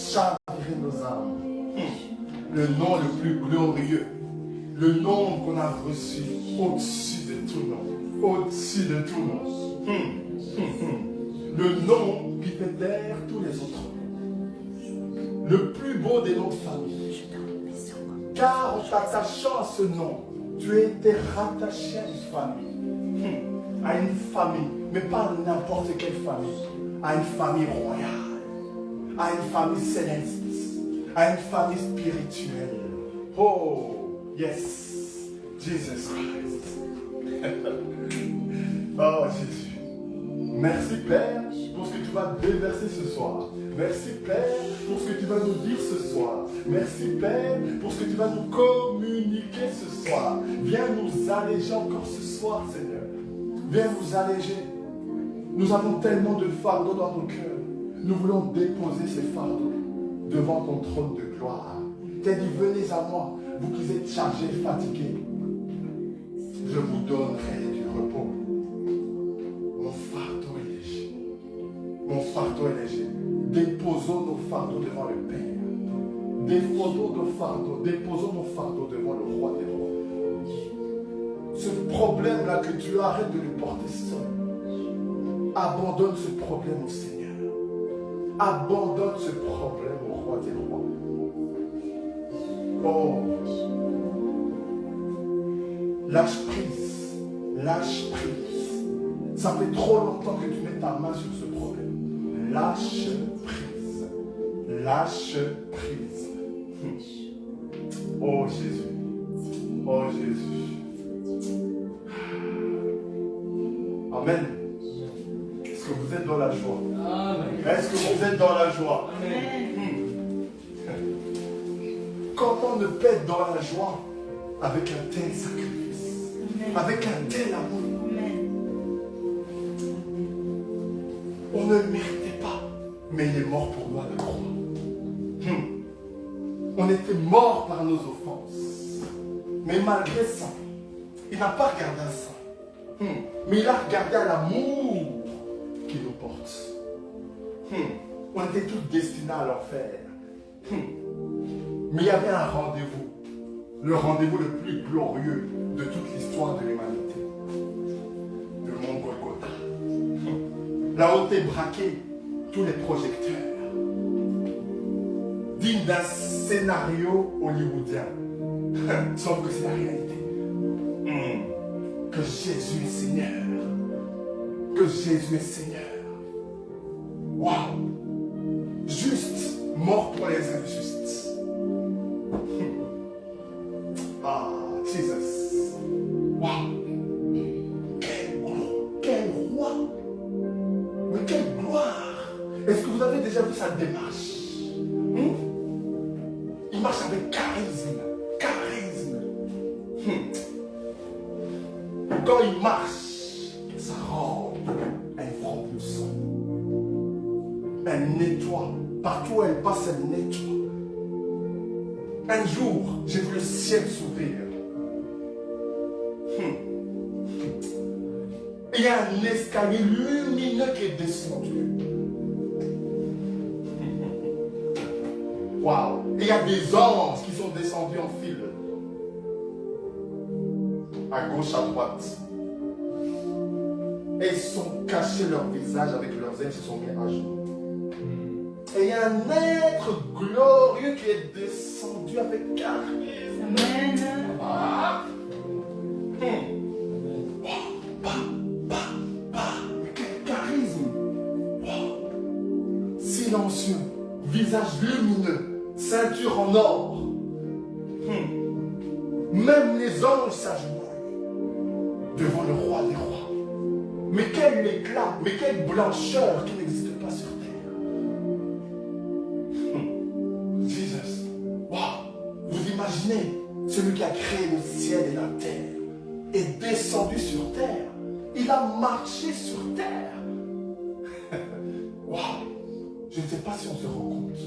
chavirer nos âmes. Le nom le plus glorieux, le nom qu'on a reçu au-dessus de tout nom, au-dessus de tout nom. Le nom qui fait taire tous les autres noms. Le plus beau des noms de famille. Car en t'attachant à ce nom, tu as été rattaché à une famille. À une famille, mais pas n'importe quelle famille. À une famille royale. À une famille céleste. À une famille spirituelle. Oh, yes. Jesus Christ. Oh, Jésus. Merci, Père, pour ce que tu vas déverser ce soir. Merci, Père, pour ce que tu vas nous dire ce soir. Merci, Père, pour ce que tu vas nous communiquer ce soir. Viens nous alléger encore ce soir, Seigneur. Viens nous alléger. Nous avons tellement de fardeaux dans nos cœurs. Nous voulons déposer ces fardeaux devant ton trône de gloire. Tu as dit, venez à moi, vous qui êtes chargés et fatigués. Je vous donnerai du repos. Mon fardeau est léger. Mon fardeau est léger. Déposons nos fardeaux devant le Père. Déposons nos fardeaux devant le roi des rois. Ce problème-là que tu arrêtes de le porter seul. Abandonne ce problème au Seigneur. Abandonne ce problème au roi des rois. Oh, lâche prise. Lâche prise. Ça fait trop longtemps que tu mets ta main sur ce problème. Lâche prise. Lâche prise. Oh Jésus. Oh Jésus. Amen. Est-ce que vous êtes dans la joie? Amen. Est-ce que vous êtes dans la joie? Amen. Quand on ne peut être dans la joie avec un tel sacrifice, amen, avec un tel amour, amen, on ne le méritait pas, mais il est mort pour nous à la croix. On était mort par nos offenses, mais malgré ça, il n'a pas regardé à ça, mais il a regardé à l'amour qui nous porte. On était tous destinés à l'enfer. Mais il y avait un rendez-vous. Le rendez-vous le plus glorieux de toute l'histoire de l'humanité. Le mont Golgotha. Là où t'es braqué tous les projecteurs. Digne d'un scénario hollywoodien. Sauf que c'est la réalité. Que Jésus est Seigneur. Que Jésus est Seigneur. Waouh! Juste, mort pour les injustes. Ah, Jesus. Waouh! Quel roi! Mais quelle gloire! Est-ce que vous avez déjà vu sa démarche? Il marche avec charisme. Charisme. Quand il marche, sa robe, elle frotte le sol. Elle nettoie. Partout où elle passe, elle nettoie. Un jour, j'ai vu le ciel s'ouvrir. Il y a un escalier lumineux qui est descendu. Waouh! Il y a des anges qui sont descendus en file. À gauche, à droite. Et ils sont cachés leur visage avec leurs ailes, ils se sont mis à genoux. Et il y a un être glorieux qui est descendu avec charisme. Amen. Ah. Mais quel charisme. Silencieux, visage lumineux, ceinture en or. Même les anges s'agenouillent devant le roi des rois. Mais quel éclat, mais quelle blancheur qui n'existe pas sur terre. Jesus. Wow. Vous imaginez celui qui a créé le ciel et la terre est descendu sur terre. Il a marché sur terre. Wow. Je ne sais pas si on se rend compte.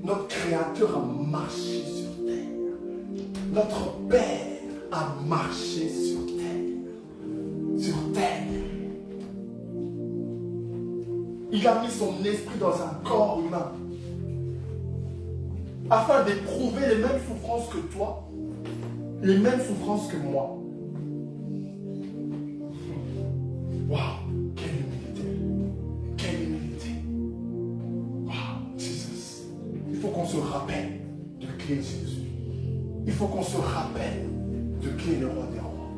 Notre Créateur a marché sur terre. Notre Père a marché sur terre. Sur terre. Il a mis son esprit dans un corps humain. afin d'éprouver les mêmes souffrances que toi, les mêmes souffrances que moi. Waouh, quelle humilité, quelle humilité. Waouh, Jesus. Il faut qu'on se rappelle de qui est Jésus. Il faut qu'on se rappelle de qui est le roi des rois.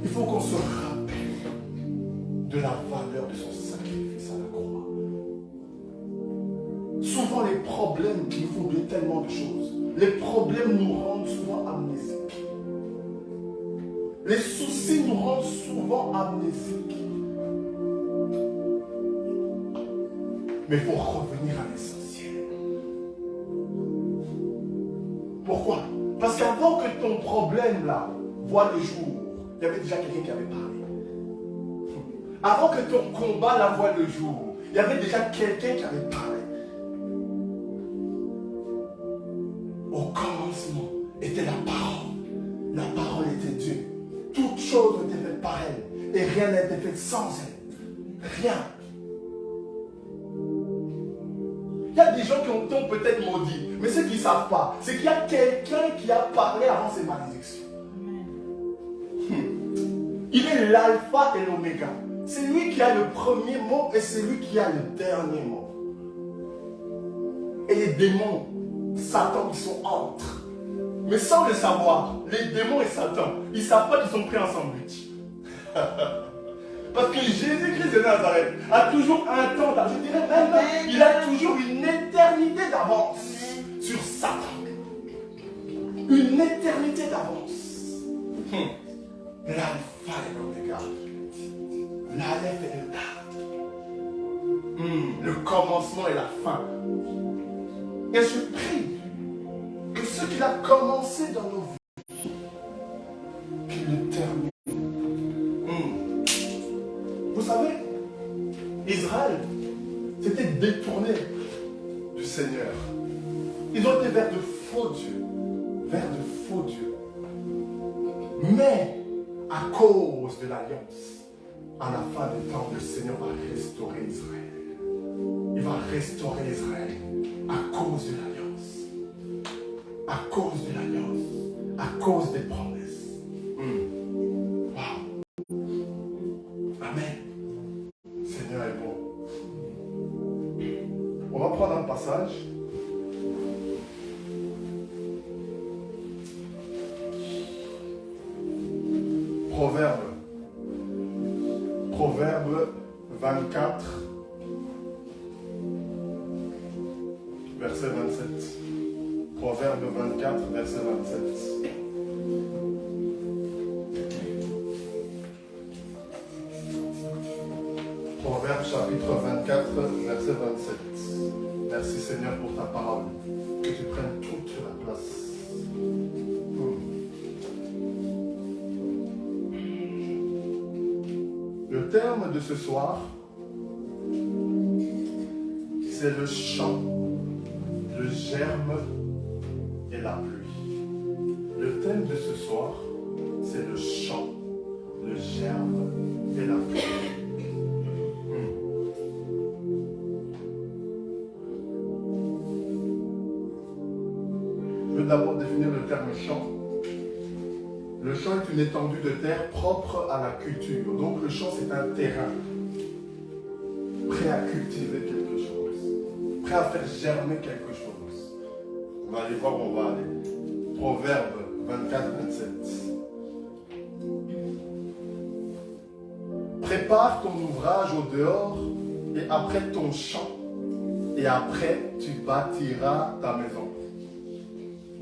Il faut qu'on se rappelle de la valeur de son sacrifice à la croix. Souvent les problèmes nous font oublier tellement de choses. Les problèmes nous rendent souvent amnésiques. Les soucis nous rendent souvent amnésiques. Mais il faut revenir à l'essentiel. Pourquoi? Parce qu'avant que ton problème là voie le jour, il y avait déjà quelqu'un qui avait parlé. Avant que ton combat là voie le jour, il y avait déjà quelqu'un qui avait parlé. Au commencement était la parole. La parole était Dieu. Toutes choses étaient faites par elle. Et rien n'a été fait sans elle. Rien. Il y a des gens qui ont peut-être maudit. Mais ceux qui ne savent pas, c'est qu'il y a quelqu'un qui a parlé avant ces malédictions. Il est l'alpha et l'oméga. C'est lui qui a le premier mot et c'est lui qui a le dernier mot. Et les démons, Satan, ils sont entre. Mais sans le savoir, les démons et Satan, ils ne savent pas qu'ils sont pris ensemble. Parce que Jésus-Christ de Nazareth a toujours un temps, je dirais même, il a toujours une éternité d'avance sur Satan. Une éternité d'avance. L'alpha et l'oméga. L'alpha et le tard. Le commencement et la fin. Et je prie que ce qu'il a commencé dans nos vies, qu'il le termine. Vous savez, Israël s'était détourné du Seigneur. Ils ont été vers de faux dieux. Vers de faux dieux. Mais, à cause de l'alliance, à la fin des temps, le Seigneur va restaurer Israël. Il va restaurer Israël à cause de l'alliance. À cause de l'alliance. À cause des promesses. Wow. Amen. Seigneur est bon. On va prendre un passage. Proverbe 24, verset 27. Proverbe 24, verset 27. Proverbe chapitre 24, verset 27. Merci Seigneur pour ta parole. Que tu prennes toute la place. Le terme de ce soir, c'est le chant, le germe et la pluie. Le thème de ce soir, c'est le chant, le germe et la pluie. Je veux d'abord définir le terme chant. Le champ est une étendue de terre propre à la culture. Donc le champ, c'est un terrain prêt à cultiver quelque chose, prêt à faire germer quelque chose. On va aller voir où on va aller. Proverbe 24, 27. Prépare ton ouvrage au dehors et après ton champ, et après tu bâtiras ta maison.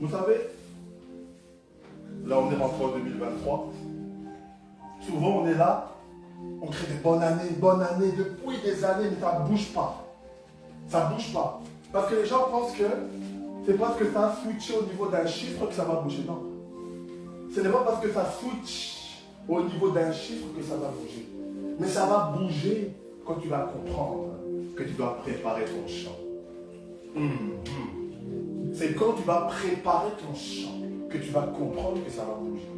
Vous savez, là, on est rentré en 2023. Souvent, on est là, on crée des bonnes années, depuis des années, mais ça ne bouge pas. Ça ne bouge pas. Parce que les gens pensent que c'est parce que ça a switché au niveau d'un chiffre que ça va bouger. Non. Ce n'est pas parce que ça switch au niveau d'un chiffre que ça va bouger. Mais ça va bouger quand tu vas comprendre que tu dois préparer ton champ. C'est quand tu vas préparer ton champ que tu vas comprendre que ça va bouger.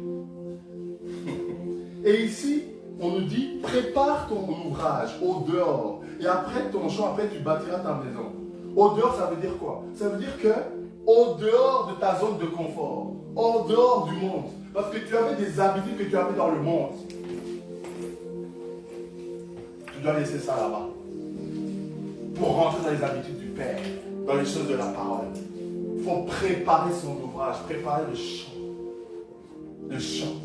Et ici, on nous dit, prépare ton ouvrage au dehors. Et après ton champ, après tu bâtiras ta maison. Au dehors, ça veut dire quoi? Ça veut dire que au dehors de ta zone de confort, en dehors du monde. Parce que tu avais des habitudes que tu avais dans le monde. Tu dois laisser ça là-bas. Pour rentrer dans les habitudes du Père, dans les choses de la parole. Il faut préparer son ouvrage, préparer le chant. Le chant.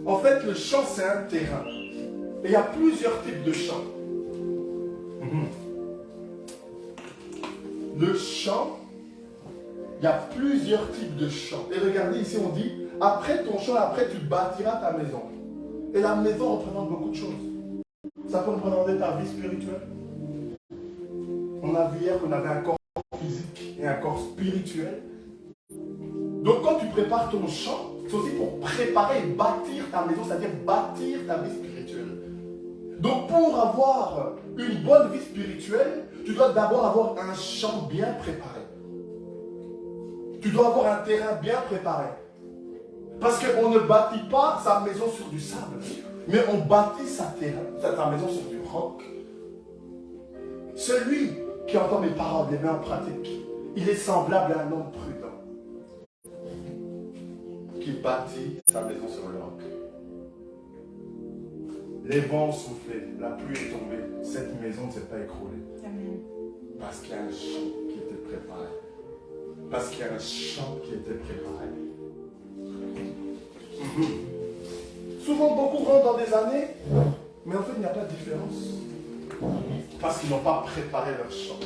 En fait, le chant, c'est un terrain. Et il y a plusieurs types de chants. Le chant, il y a plusieurs types de chants. Et regardez ici, on dit, après ton chant, après tu bâtiras ta maison. Et la maison représente beaucoup de choses. Ça peut représenter ta vie spirituelle. On a vu hier qu'on avait un corps physique et un corps spirituel. Donc quand tu prépares ton chant, c'est aussi pour préparer et bâtir ta maison, c'est-à-dire bâtir ta vie spirituelle. Donc pour avoir une bonne vie spirituelle, tu dois d'abord avoir un champ bien préparé. Tu dois avoir un terrain bien préparé. Parce qu'on ne bâtit pas sa maison sur du sable, mais on bâtit sa maison sur du roc. Celui qui entend mes paroles, les met en pratique, il est semblable à un homme prudent qui bâtit sa maison sur le roc. Les vents ont soufflé, la pluie est tombée, cette maison ne s'est pas écroulée. Amen. Parce qu'il y a un champ qui était préparé. Parce qu'il y a un champ qui était préparé. Souvent, beaucoup rentrent dans des années, mais en fait, il n'y a pas de différence. Parce qu'ils n'ont pas préparé leur champ.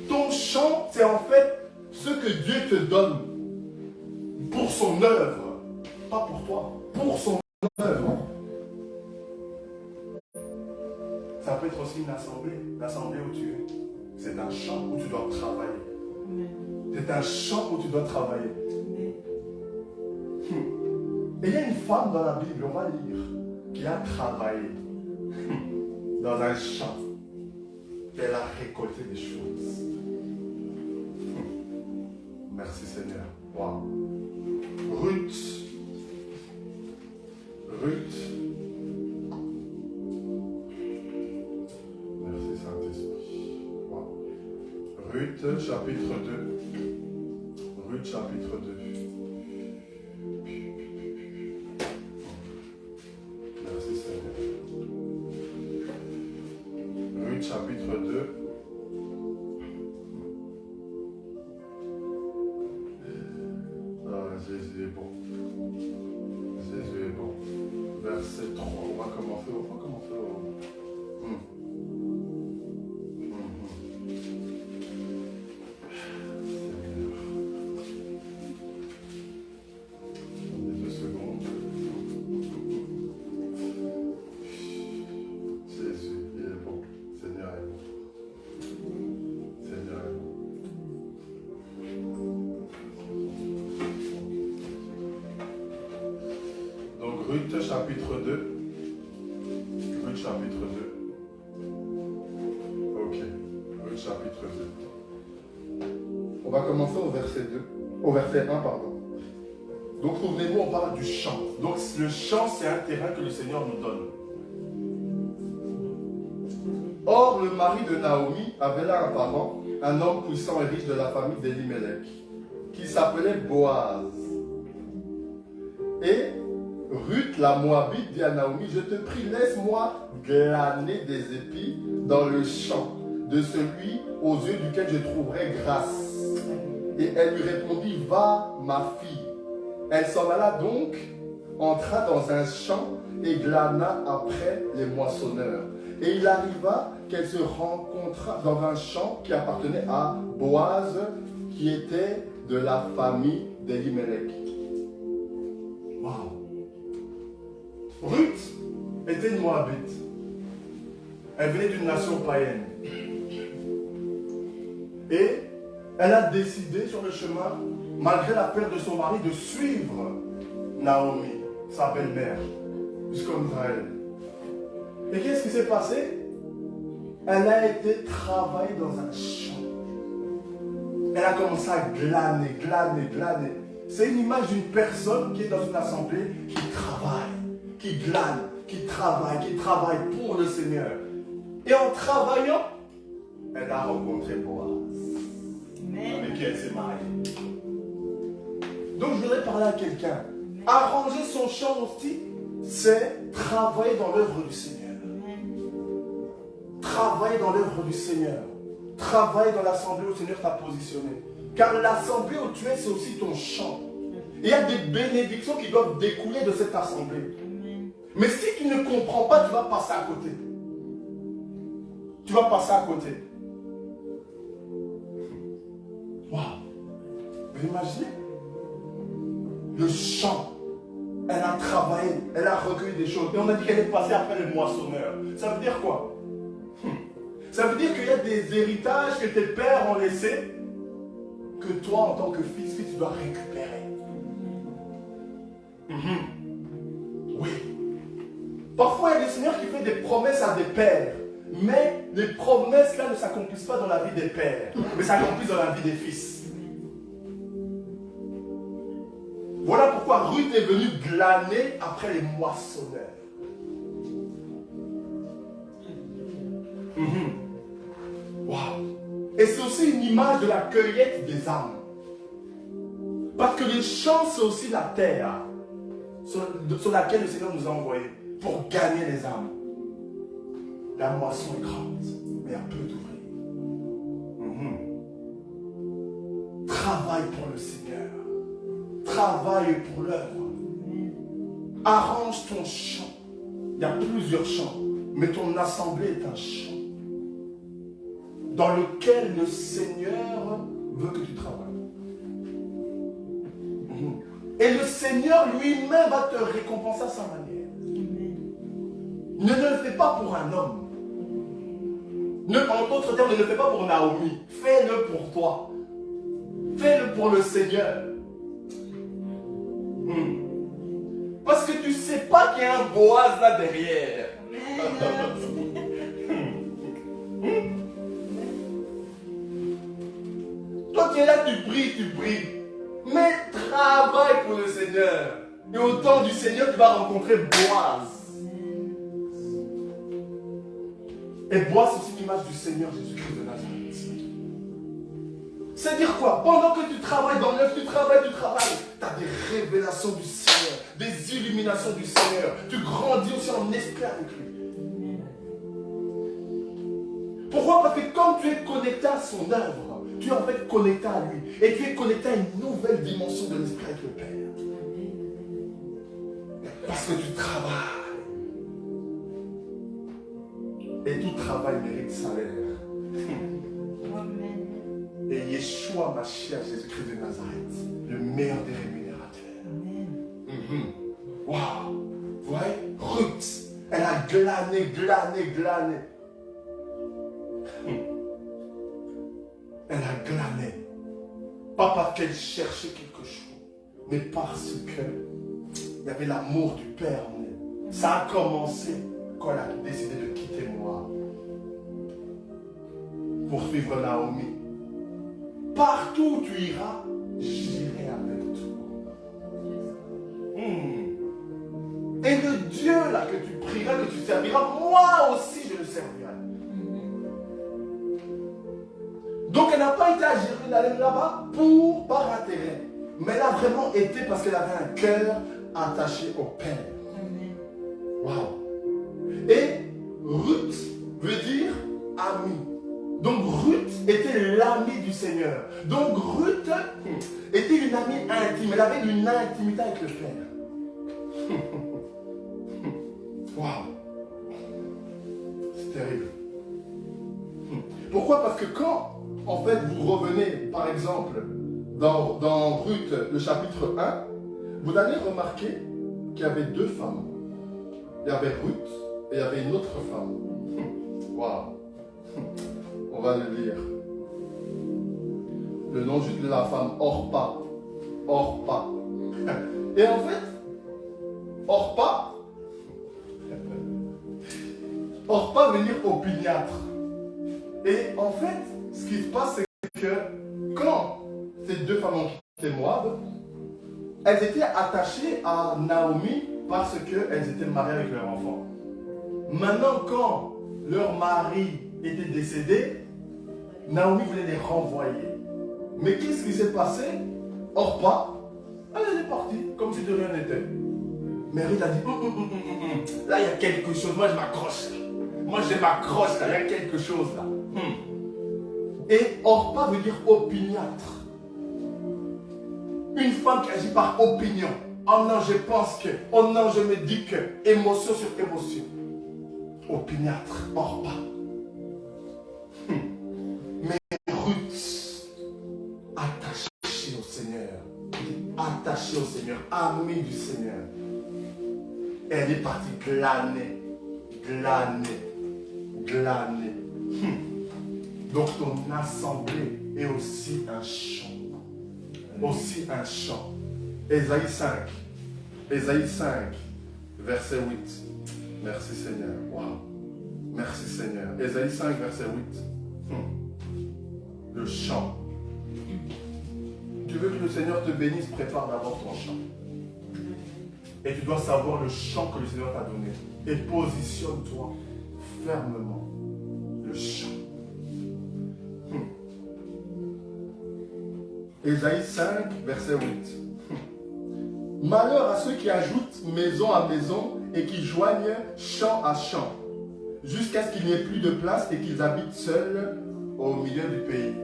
Ton champ, c'est en fait ce que Dieu te donne pour son œuvre. Pas pour toi, pour son œuvre. Ça peut être aussi une assemblée. L'assemblée où tu es. C'est un champ où tu dois travailler. C'est un champ où tu dois travailler. Et il y a une femme dans la Bible, on va lire, qui a travaillé dans un champ. Elle a récolté des choses. Merci Seigneur. Wow. Ruth. Merci Saint-Esprit. Wow. Ruth chapitre 2. Ruth chapitre 2. Merci Seigneur. Ruth chapitre 2. Ah, Jésus est bon. Jésus est bon. Verset 3. On va commencer au. Ruth chapitre 2. Ruth chapitre 2. Ok. Ruth chapitre 2. On va commencer au verset 2. Au verset 1, pardon. Donc souvenez-vous, on parle du champ. Donc le champ, c'est un terrain que le Seigneur nous donne. Or, le mari de Naomi avait là un parent, un homme puissant et riche de la famille d'Elimelech, qui s'appelait Boaz. Et Ruth, la Moabite, dit à Naomi, je te prie, laisse-moi glaner des épis dans le champ de celui aux yeux duquel je trouverai grâce. Et elle lui répondit, va, ma fille. Elle s'en alla donc, entra dans un champ et glana après les moissonneurs. Et il arriva qu'elle se rencontra dans un champ qui appartenait à Boaz, qui était de la famille d'Elimelech. Waouh! Ruth était une Moabite. Elle venait d'une nation païenne. Et elle a décidé sur le chemin, malgré la perte de son mari, de suivre Naomi, sa belle-mère, jusqu'en Israël. Et qu'est-ce qui s'est passé? Elle a été travailler dans un champ. Elle a commencé à glaner. C'est une image d'une personne qui est dans une assemblée qui travaille, qui glane, qui travaille pour le Seigneur. Et en travaillant, elle a rencontré Boaz. avec qui elle s'est mariée. Donc je voudrais parler à quelqu'un. Arranger son champ aussi, c'est travailler dans l'œuvre du Seigneur. Travailler dans l'œuvre du Seigneur. Travailler dans l'assemblée où le Seigneur t'a positionné. Car l'assemblée où tu es, c'est aussi ton champ. Il y a des bénédictions qui doivent découler de cette assemblée. Mais si tu ne comprends pas, tu vas passer à côté. Tu vas passer à côté. Waouh! Vous imaginez? Le champ. Elle a travaillé, elle a recueilli des choses. Et on a dit qu'elle est passée après le moissonneur. Ça veut dire quoi? Ça veut dire qu'il y a des héritages que tes pères ont laissés, que toi, en tant que fils, tu dois récupérer. Oui. Parfois, il y a des seigneurs qui font des promesses à des pères. Mais les promesses là ne s'accomplissent pas dans la vie des pères, mais s'accomplissent dans la vie des fils. Voilà pourquoi Ruth est venue glaner après les moissonneurs. Wow. Et c'est aussi une image de la cueillette des âmes. Parce que les champs, c'est aussi la terre sur laquelle le Seigneur nous a envoyés pour gagner les âmes. La moisson est grande, mais il y a peu d'ouvriers. Travaille pour le Seigneur. Travaille pour l'œuvre. Arrange ton champ. Il y a plusieurs champs, mais ton assemblée est un champ dans lequel le Seigneur veut que tu travailles. Et le Seigneur lui-même va te récompenser à sa manière. Ne le fais pas pour un homme. En d'autres termes, ne le fais pas pour Naomi. Fais-le pour toi. Fais-le pour le Seigneur. Parce que tu ne sais pas qu'il y a un Boaz là derrière. Toi qui es là, tu pries. Mais travaille pour le Seigneur. Et au temps du Seigneur, tu vas rencontrer Boaz. Et Boaz, c'est aussi l'image du Seigneur Jésus-Christ de Nazareth. C'est-à-dire quoi? Pendant que tu travailles dans l'œuvre, tu travailles, tu as des révélations du Seigneur, des illuminations du Seigneur. Tu grandis aussi en esprit avec lui. Pourquoi? Parce que comme tu es connecté à son œuvre, tu es en fait connecté à lui. Et tu es connecté à une nouvelle dimension de l'esprit avec le Père. Parce que tu travailles. Et tout travail mérite salaire. Et Yeshua, Mashiach, Jésus-Christ de Nazareth, le meilleur des rémunérateurs. Waouh! Vous voyez? Ruth, elle a glané. Elle a glané. Pas parce qu'elle cherchait quelque chose, mais parce qu'il y avait l'amour du Père en elle. Ça a commencé quand elle a décidé de quitter moi pour suivre Naomi. Partout où tu iras, j'irai avec toi. Et le Dieu là que tu prieras, que tu serviras, moi aussi je le servirai. Donc elle n'a pas été à Jérusalem là-bas par intérêt. Mais elle a vraiment été parce qu'elle avait un cœur attaché au Père. Waouh. Et Ruth veut dire ami. Donc Ruth était l'amie du Seigneur. Donc Ruth était une amie intime. Elle avait une intimité avec le Père. Waouh. C'est terrible. Pourquoi? Parce que quand, en fait, vous revenez, par exemple, dans Ruth, le chapitre 1, vous allez remarquer qu'il y avait deux femmes. Il y avait Ruth et il y avait une autre femme. Waouh. On va le lire. Le nom juste de la femme, Orpa. Et en fait, Orpa veut dire opiniâtre. Et en fait, ce qui se passe, c'est que quand ces deux femmes ont quitté Moab, elles étaient attachées à Naomi parce qu'elles étaient mariées avec leur enfant. Maintenant, quand leur mari était décédé, Naomi voulait les renvoyer. Mais qu'est-ce qui s'est passé? Orpa, elle est partie, comme si de rien n'était. Mary a dit, là il y a quelque chose, moi je m'accroche là. Moi je m'accroche là, il y a quelque chose là. Et Orpa veut dire opiniâtre. Une femme qui agit par opinion. Oh non, je pense que. Oh non, je me dis que. Émotion sur émotion. Opiniâtre, Orpa. Mais Ruth, attachée au Seigneur. Attachée au Seigneur, amie du Seigneur. Elle est partie glaner. Donc ton assemblée est aussi un champ. Aussi un champ. Ésaïe 5, verset 8. Merci Seigneur. Wow. Merci Seigneur. Ésaïe 5, verset 8. Le champ. Tu veux que le Seigneur te bénisse, prépare d'abord ton champ. Et tu dois savoir le champ que le Seigneur t'a donné. Et positionne-toi fermement. Le champ. Ésaïe 5, verset 8. Malheur à ceux qui ajoutent maison à maison et qui joignent champ à champ, jusqu'à ce qu'il n'y ait plus de place et qu'ils habitent seuls au milieu du pays.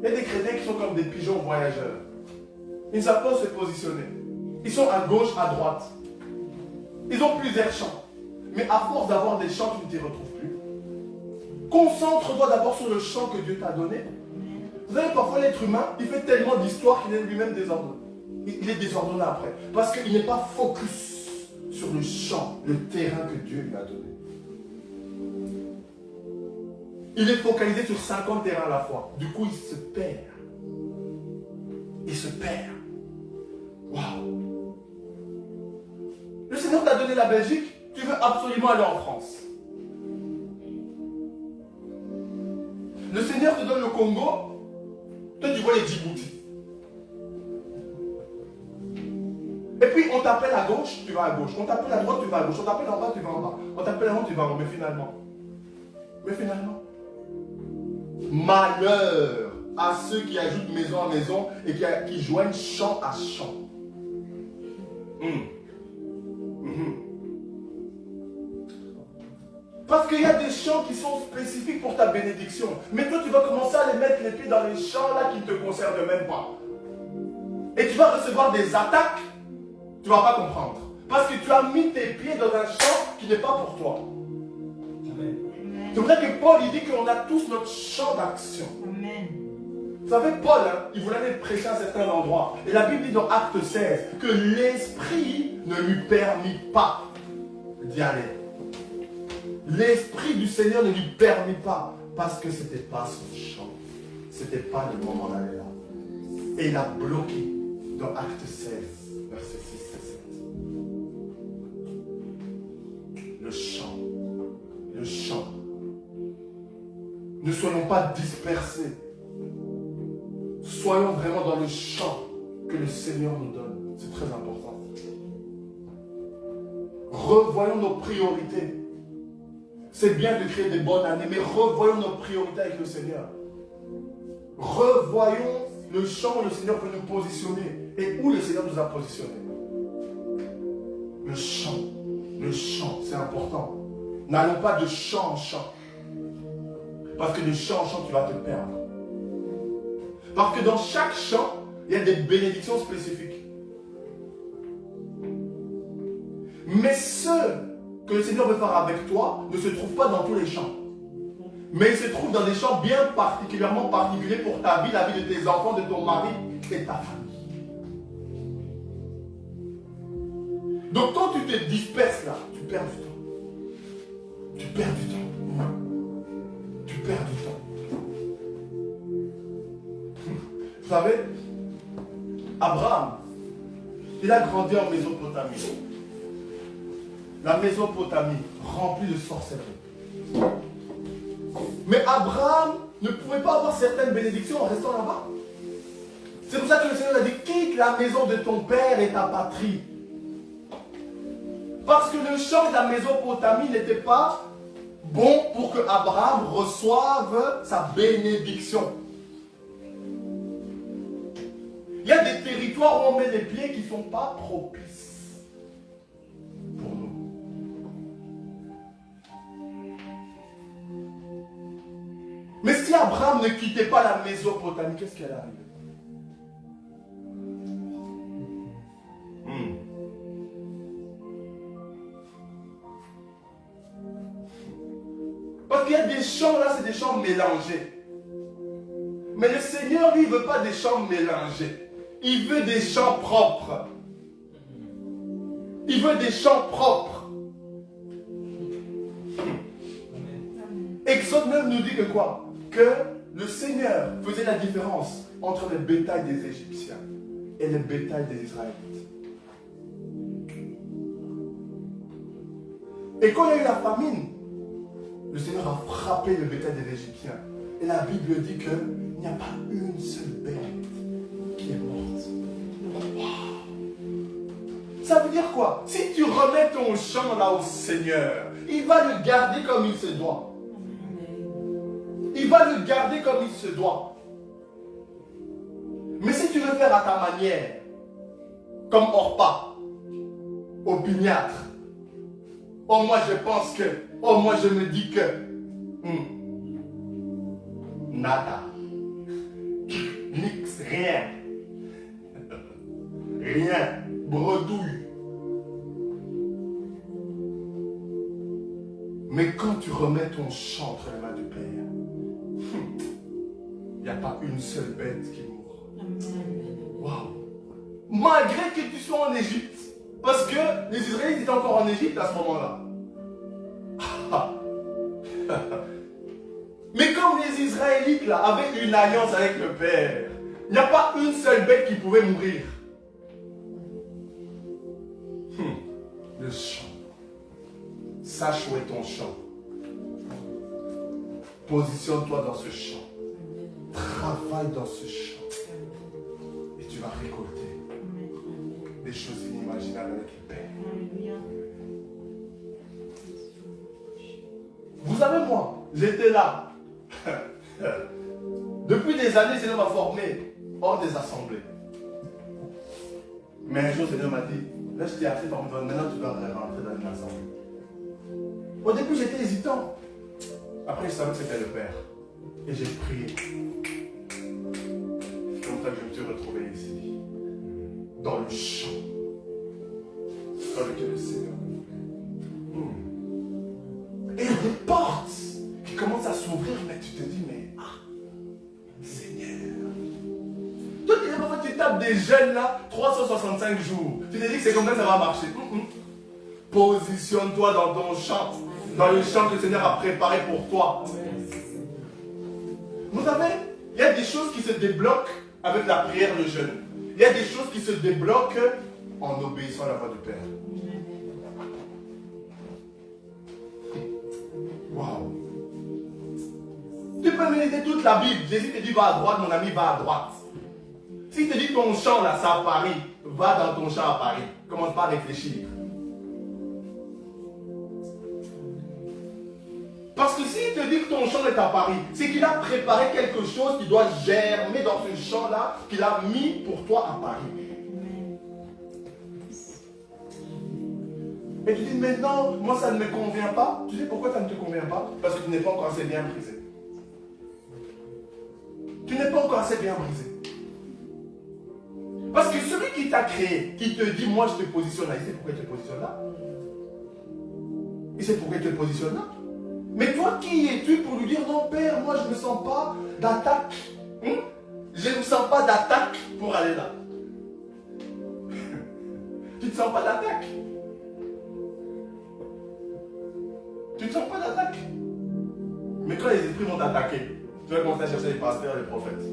Il y a des chrétiens qui sont comme des pigeons voyageurs. Ils ne savent pas se positionner. Ils sont à gauche, à droite. Ils ont plusieurs champs. Mais à force d'avoir des champs, tu ne t'y retrouves plus. Concentre-toi d'abord sur le champ que Dieu t'a donné. Vous savez, parfois l'être humain, il fait tellement d'histoires qu'il est lui-même désordonné. Il est désordonné après. Parce qu'il n'est pas focus sur le champ, le terrain que Dieu lui a donné. Il est focalisé sur 50 terrains à la fois. Du coup, il se perd. Il se perd. Waouh. Le Seigneur t'a donné la Belgique, tu veux absolument aller en France. Le Seigneur te donne le Congo, toi tu vois les Djibouti. Et puis on t'appelle à gauche, tu vas à gauche. On t'appelle à droite, tu vas à gauche. On t'appelle en bas, tu vas en bas. On t'appelle en haut, tu vas en haut. Mais finalement, malheur à ceux qui ajoutent maison à maison et qui joignent champ à champ. Parce qu'il y a des champs qui sont spécifiques pour ta bénédiction. Mais toi, tu vas commencer à les mettre les pieds dans les champs là qui ne te concernent même pas. Et tu vas recevoir des attaques, tu ne vas pas comprendre. Parce que tu as mis tes pieds dans un champ qui n'est pas pour toi. C'est vrai que Paul, il dit qu'on a tous notre champ d'action. Vous savez, Paul, il voulait aller prêcher à certains endroits. Et la Bible dit dans Acte 16 que l'Esprit ne lui permit pas d'y aller. L'Esprit du Seigneur ne lui permit pas. Parce que ce n'était pas son champ. Ce n'était pas le moment d'aller là. Et il a bloqué dans Acte 16, verset 6 et 7. Le champ. Le champ. Ne soyons pas dispersés. Soyons vraiment dans le champ que le Seigneur nous donne. C'est très important. Revoyons nos priorités. C'est bien de créer des bonnes années, mais revoyons nos priorités avec le Seigneur. Revoyons le champ où le Seigneur peut nous positionner et où le Seigneur nous a positionnés. Le champ, c'est important. N'allons pas de champ en champ. Parce que de champ en champ, tu vas te perdre. Parce que dans chaque champ, il y a des bénédictions spécifiques. Mais ceux que le Seigneur veut faire avec toi ne se trouvent pas dans tous les champs. Mais ils se trouvent dans des champs bien particulièrement particuliers pour ta vie, la vie de tes enfants, de ton mari et ta famille. Donc quand tu te disperses là, tu perds du temps. Tu perds du temps. Tu perds du temps. Vous savez, Abraham, il a grandi en Mésopotamie. La Mésopotamie, remplie de sorcellerie. Mais Abraham ne pouvait pas avoir certaines bénédictions en restant là-bas. C'est pour ça que le Seigneur a dit, quitte la maison de ton père et ta patrie. Parce que le champ de la Mésopotamie n'était pas bon pour que Abraham reçoive sa bénédiction. Il y a des territoires où on met les pieds qui ne sont pas propices pour nous. Mais si Abraham ne quittait pas la Mésopotamie, qu'est-ce qui allait arriver? Parce qu'il y a des champs là, c'est des champs mélangés. Mais le Seigneur, lui, il ne veut pas des champs mélangés. Il veut des champs propres. Il veut des champs propres. Exode 9 nous dit que quoi? Que le Seigneur faisait la différence entre le bétail des Égyptiens et le bétail des Israélites. Et quand il y a eu la famine, le Seigneur a frappé le bétail des Égyptiens. Et la Bible dit qu'il n'y a pas une seule bête qui est morte. Ça veut dire quoi? Si tu remets ton champ là au Seigneur, il va le garder comme il se doit. Il va le garder comme il se doit. Mais si tu veux faire à ta manière, comme Orpa, opiniâtre, oh moi je pense que, oh moi je me dis que, nada, nix, rien, rien, bredouille. Mais quand tu remets ton champ entre les mains du Père, il n'y a pas une seule bête qui mourra. Waouh! Malgré que tu sois en Égypte, parce que les Israélites étaient encore en Égypte à ce moment-là. Mais comme les Israélites là, avaient une alliance avec le Père, il n'y a pas une seule bête qui pouvait mourir. Le champ. Sache où est ton champ. Positionne-toi dans ce champ. Travaille dans ce champ. Et tu vas récolter des choses inimaginables avec le Père. Vous savez, moi, j'étais là. Depuis des années, le Seigneur m'a formé hors des assemblées. Mais un jour, le Seigneur m'a dit, là, je t'ai appris par maintenant, tu dois rentrer dans une assemblée. Au début, j'étais hésitant. Après, je savais que c'était le Père. Et j'ai prié. Comme ça, je me suis retrouvé ici. Dans le champ. Dans lequel le Seigneur m'a fait. Et il y a des portes qui commencent à s'ouvrir, mais tu te dis, mais Seigneur. Toi, tu tapes des jeunes là, 365 jours. Tu te dis que c'est comme ça que ça va marcher. Positionne-toi dans ton champ. Dans le champ que le Seigneur a préparé pour toi. Vous savez, il y a des choses qui se débloquent avec la prière de jeûne. Il y a des choses qui se débloquent en obéissant à la voix du Père. Waouh! Tu peux méditer toute la Bible. Jésus te dit va à droite, mon ami, va à droite. Si te dit ton champ là, c'est à Paris, va dans ton champ à Paris. Commence pas à réfléchir. Parce que s'il te dit que ton champ est à Paris, c'est qu'il a préparé quelque chose qui doit germer dans ce champ-là, qu'il a mis pour toi à Paris. Et tu dis, mais non, moi ça ne me convient pas. Tu sais pourquoi ça ne te convient pas? Parce que tu n'es pas encore assez bien brisé. Tu n'es pas encore assez bien brisé. Parce que celui qui t'a créé, qui te dit, moi je te positionne là, il sait pourquoi il te positionne là. Il sait pourquoi il te positionne là. Mais toi, qui es-tu pour lui dire, non Père, moi je ne sens pas d'attaque. Je ne sens pas d'attaque pour aller là. Tu ne sens pas d'attaque. Tu ne sens pas d'attaque. Mais quand les esprits vont t'attaquer, tu vas commencer à chercher les pasteurs et les prophètes.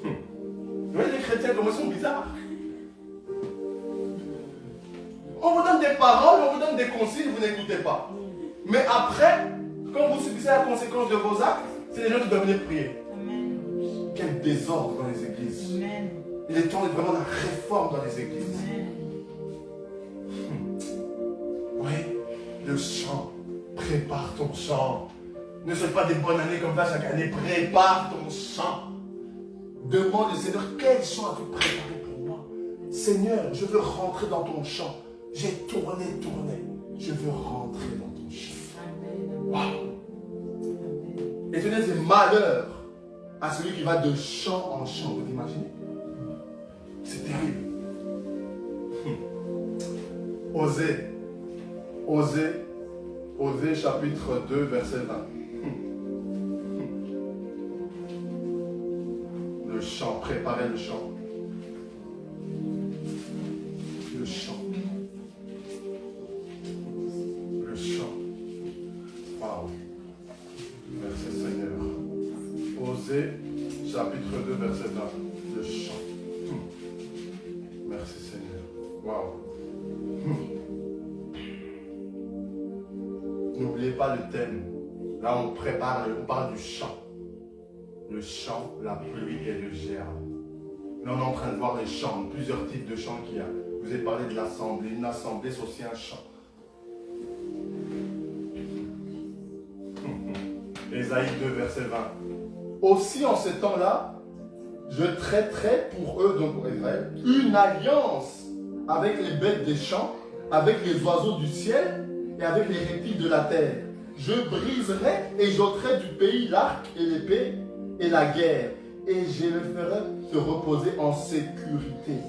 Vous voyez les chrétiens comment ils sont bizarres. On vous donne des paroles, on vous donne des consignes, vous n'écoutez pas. Mais après, quand vous subissez la conséquence de vos actes, c'est les gens qui doivent venir prier. Amen. Quel désordre dans les églises. Amen. Il est temps de vraiment la réforme dans les églises. Oui, le chant. Prépare ton chant. Ne souhaite pas des bonnes années comme ça chaque année. Prépare ton chant. Demande au Seigneur, quel chant as-tu préparé pour moi? Seigneur, je veux rentrer dans ton chant. J'ai tourné. Je veux rentrer dans ton chant. Wow. Éternel, c'est malheur à celui qui va de chant en chant. Vous imaginez? C'est terrible. Osée chapitre 2, verset 20. Le chant, préparez le chant. Le chant. Le chant. Waouh. Merci Seigneur. Osée chapitre 2, verset 20. Le chant. Merci Seigneur. Waouh. N'oubliez pas le thème. Là, on prépare, on parle du chant. Le chant, la pluie et le germe. Là, on est en train de voir les chants, plusieurs types de chants qu'il y a. Je vous ai parlé de l'assemblée. Une assemblée, c'est aussi un chant. Ésaïe 2, verset 20. Aussi, en ces temps-là, je traiterai pour eux, donc pour Israël, une alliance avec les bêtes des champs, avec les oiseaux du ciel et avec les reptiles de la terre. Je briserai et j'ôterai du pays l'arc et l'épée et la guerre, et je le ferai se reposer en sécurité.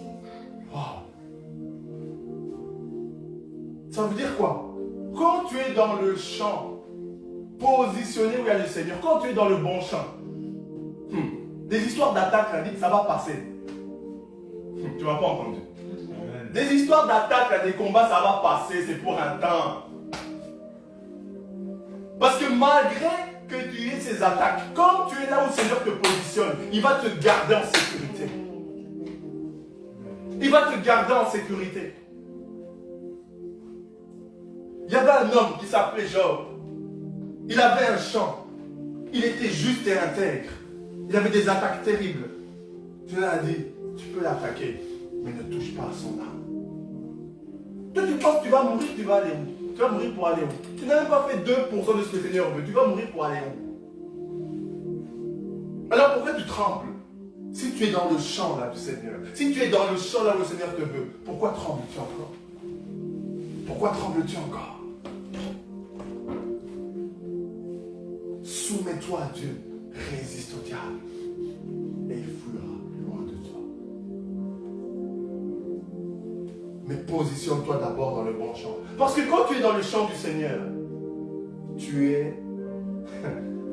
Wow. Ça veut dire quoi? Quand tu es dans le champ, positionné où il y a le Seigneur, quand tu es dans le bon champ, des histoires d'attaque, ça va passer. Tu ne m'as pas entendu. Des histoires d'attaque, des combats, ça va passer, c'est pour un temps. Parce que malgré que tu aies ces attaques, quand tu es là où le Seigneur te positionne, il va te garder en sécurité. Il va te garder en sécurité. Il y avait un homme qui s'appelait Job. Il avait un champ. Il était juste et intègre. Il avait des attaques terribles. Dieu a dit, tu peux l'attaquer, mais ne touche pas à son âme. Toi, tu penses que tu vas mourir, tu vas aller où? Tu vas mourir pour aller où? Tu n'as même pas fait 2% de ce que le Seigneur veut. Tu vas mourir pour aller où? Alors pourquoi tu trembles? Si tu es dans le champ là du Seigneur, si tu es dans le champ là où le Seigneur te veut, pourquoi trembles-tu encore? Pourquoi trembles-tu encore? Soumets-toi à Dieu, résiste au diable et il fuira loin de toi. Mais positionne-toi d'abord dans le bon champ. Parce que quand tu es dans le champ du Seigneur, tu es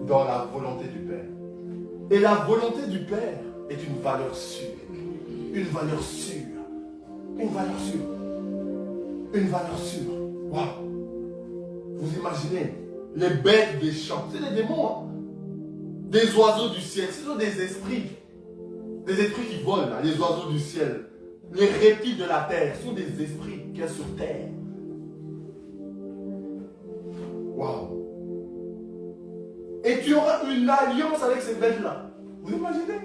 dans la volonté du Père. Et la volonté du Père est une valeur sûre. Une valeur sûre. Une valeur sûre. Une valeur sûre. Waouh! Vous imaginez, les bêtes des champs, c'est des démons, hein? Des oiseaux du ciel, ce sont des esprits. Des esprits qui volent, là, les oiseaux du ciel. Les reptiles de la terre sont des esprits qui sont sur terre. Waouh! Et tu auras une alliance avec ces bêtes-là. Vous imaginez?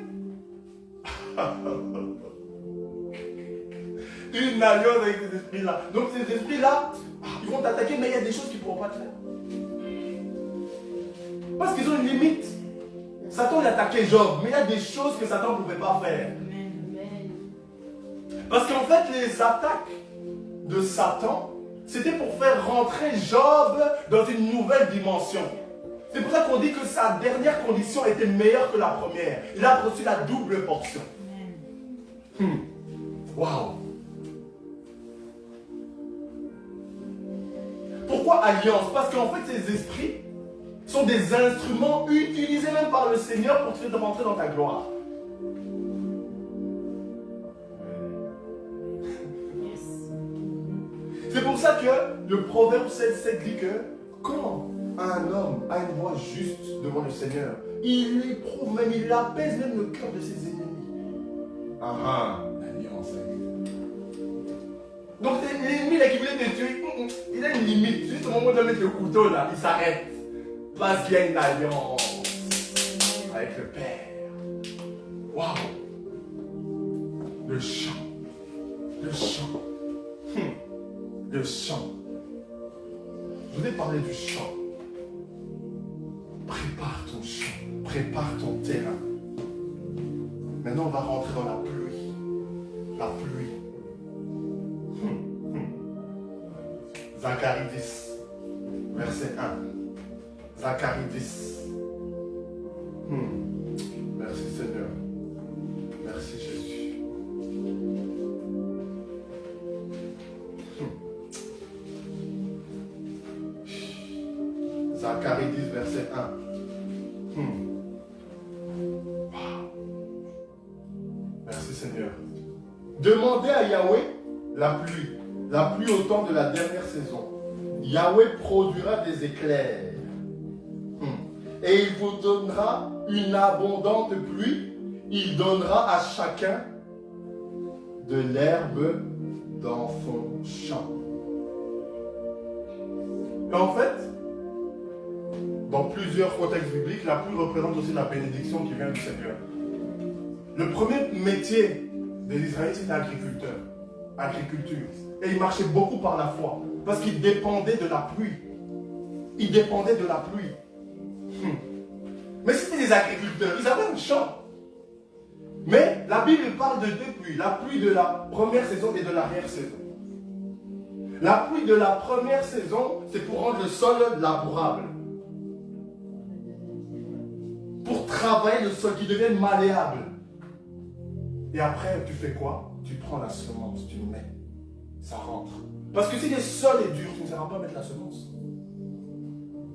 Une alliance avec ces esprits-là. Donc ces esprits-là, ils vont t'attaquer, mais il y a des choses qu'ils ne pourront pas te faire. Parce qu'ils ont une limite. Satan il attaquait Job, mais il y a des choses que Satan ne pouvait pas faire. Parce qu'en fait, les attaques de Satan, c'était pour faire rentrer Job dans une nouvelle dimension. C'est pour ça qu'on dit que sa dernière condition était meilleure que la première. Il a reçu la double portion. Waouh! Pourquoi alliance? Parce qu'en fait, ces esprits sont des instruments utilisés même par le Seigneur pour te faire rentrer dans ta gloire. C'est pour ça que le Proverbe 16:7 dit que quand un homme a une voix juste devant le Seigneur, il éprouve même, il apaise même le cœur de ses ennemis. L'alliance. Donc l'ennemi là qui voulait te tuer, il a une limite. Juste au moment de mettre le couteau là, il s'arrête. Parce qu'il y a une alliance avec le Père. Waouh! Le chant. Le chant. Le chant. Je vous ai parlé du chant. Prépare ton chant. Prépare ton terrain. Maintenant, on va rentrer dans la pluie. La pluie. Zacharie 10, verset 1. Zacharie 10. Merci Seigneur. Merci Jésus. Zacharie 10, verset 1. Merci Seigneur. Demandez à Yahweh la pluie au temps de la dernière saison. Yahweh produira des éclairs. Et il vous donnera une abondante pluie. Il donnera à chacun de l'herbe dans son champ. Et en fait, dans plusieurs contextes bibliques, la pluie représente aussi la bénédiction qui vient du Seigneur. Le premier métier des Israélites, c'était agriculture. Et ils marchaient beaucoup par la foi, parce qu'ils dépendaient de la pluie. Ils dépendaient de la pluie. Mais c'était des agriculteurs, ils avaient un champ. Mais la Bible parle de deux pluies, la pluie de la première saison et de l'arrière-saison. La pluie de la première saison, c'est pour rendre le sol labourable. Pour travailler le sol qui devienne malléable. Et après, tu fais quoi? Tu prends la semence, tu mets. Ça rentre. Parce que si le sol est dur, tu ne sauras pas mettre la semence.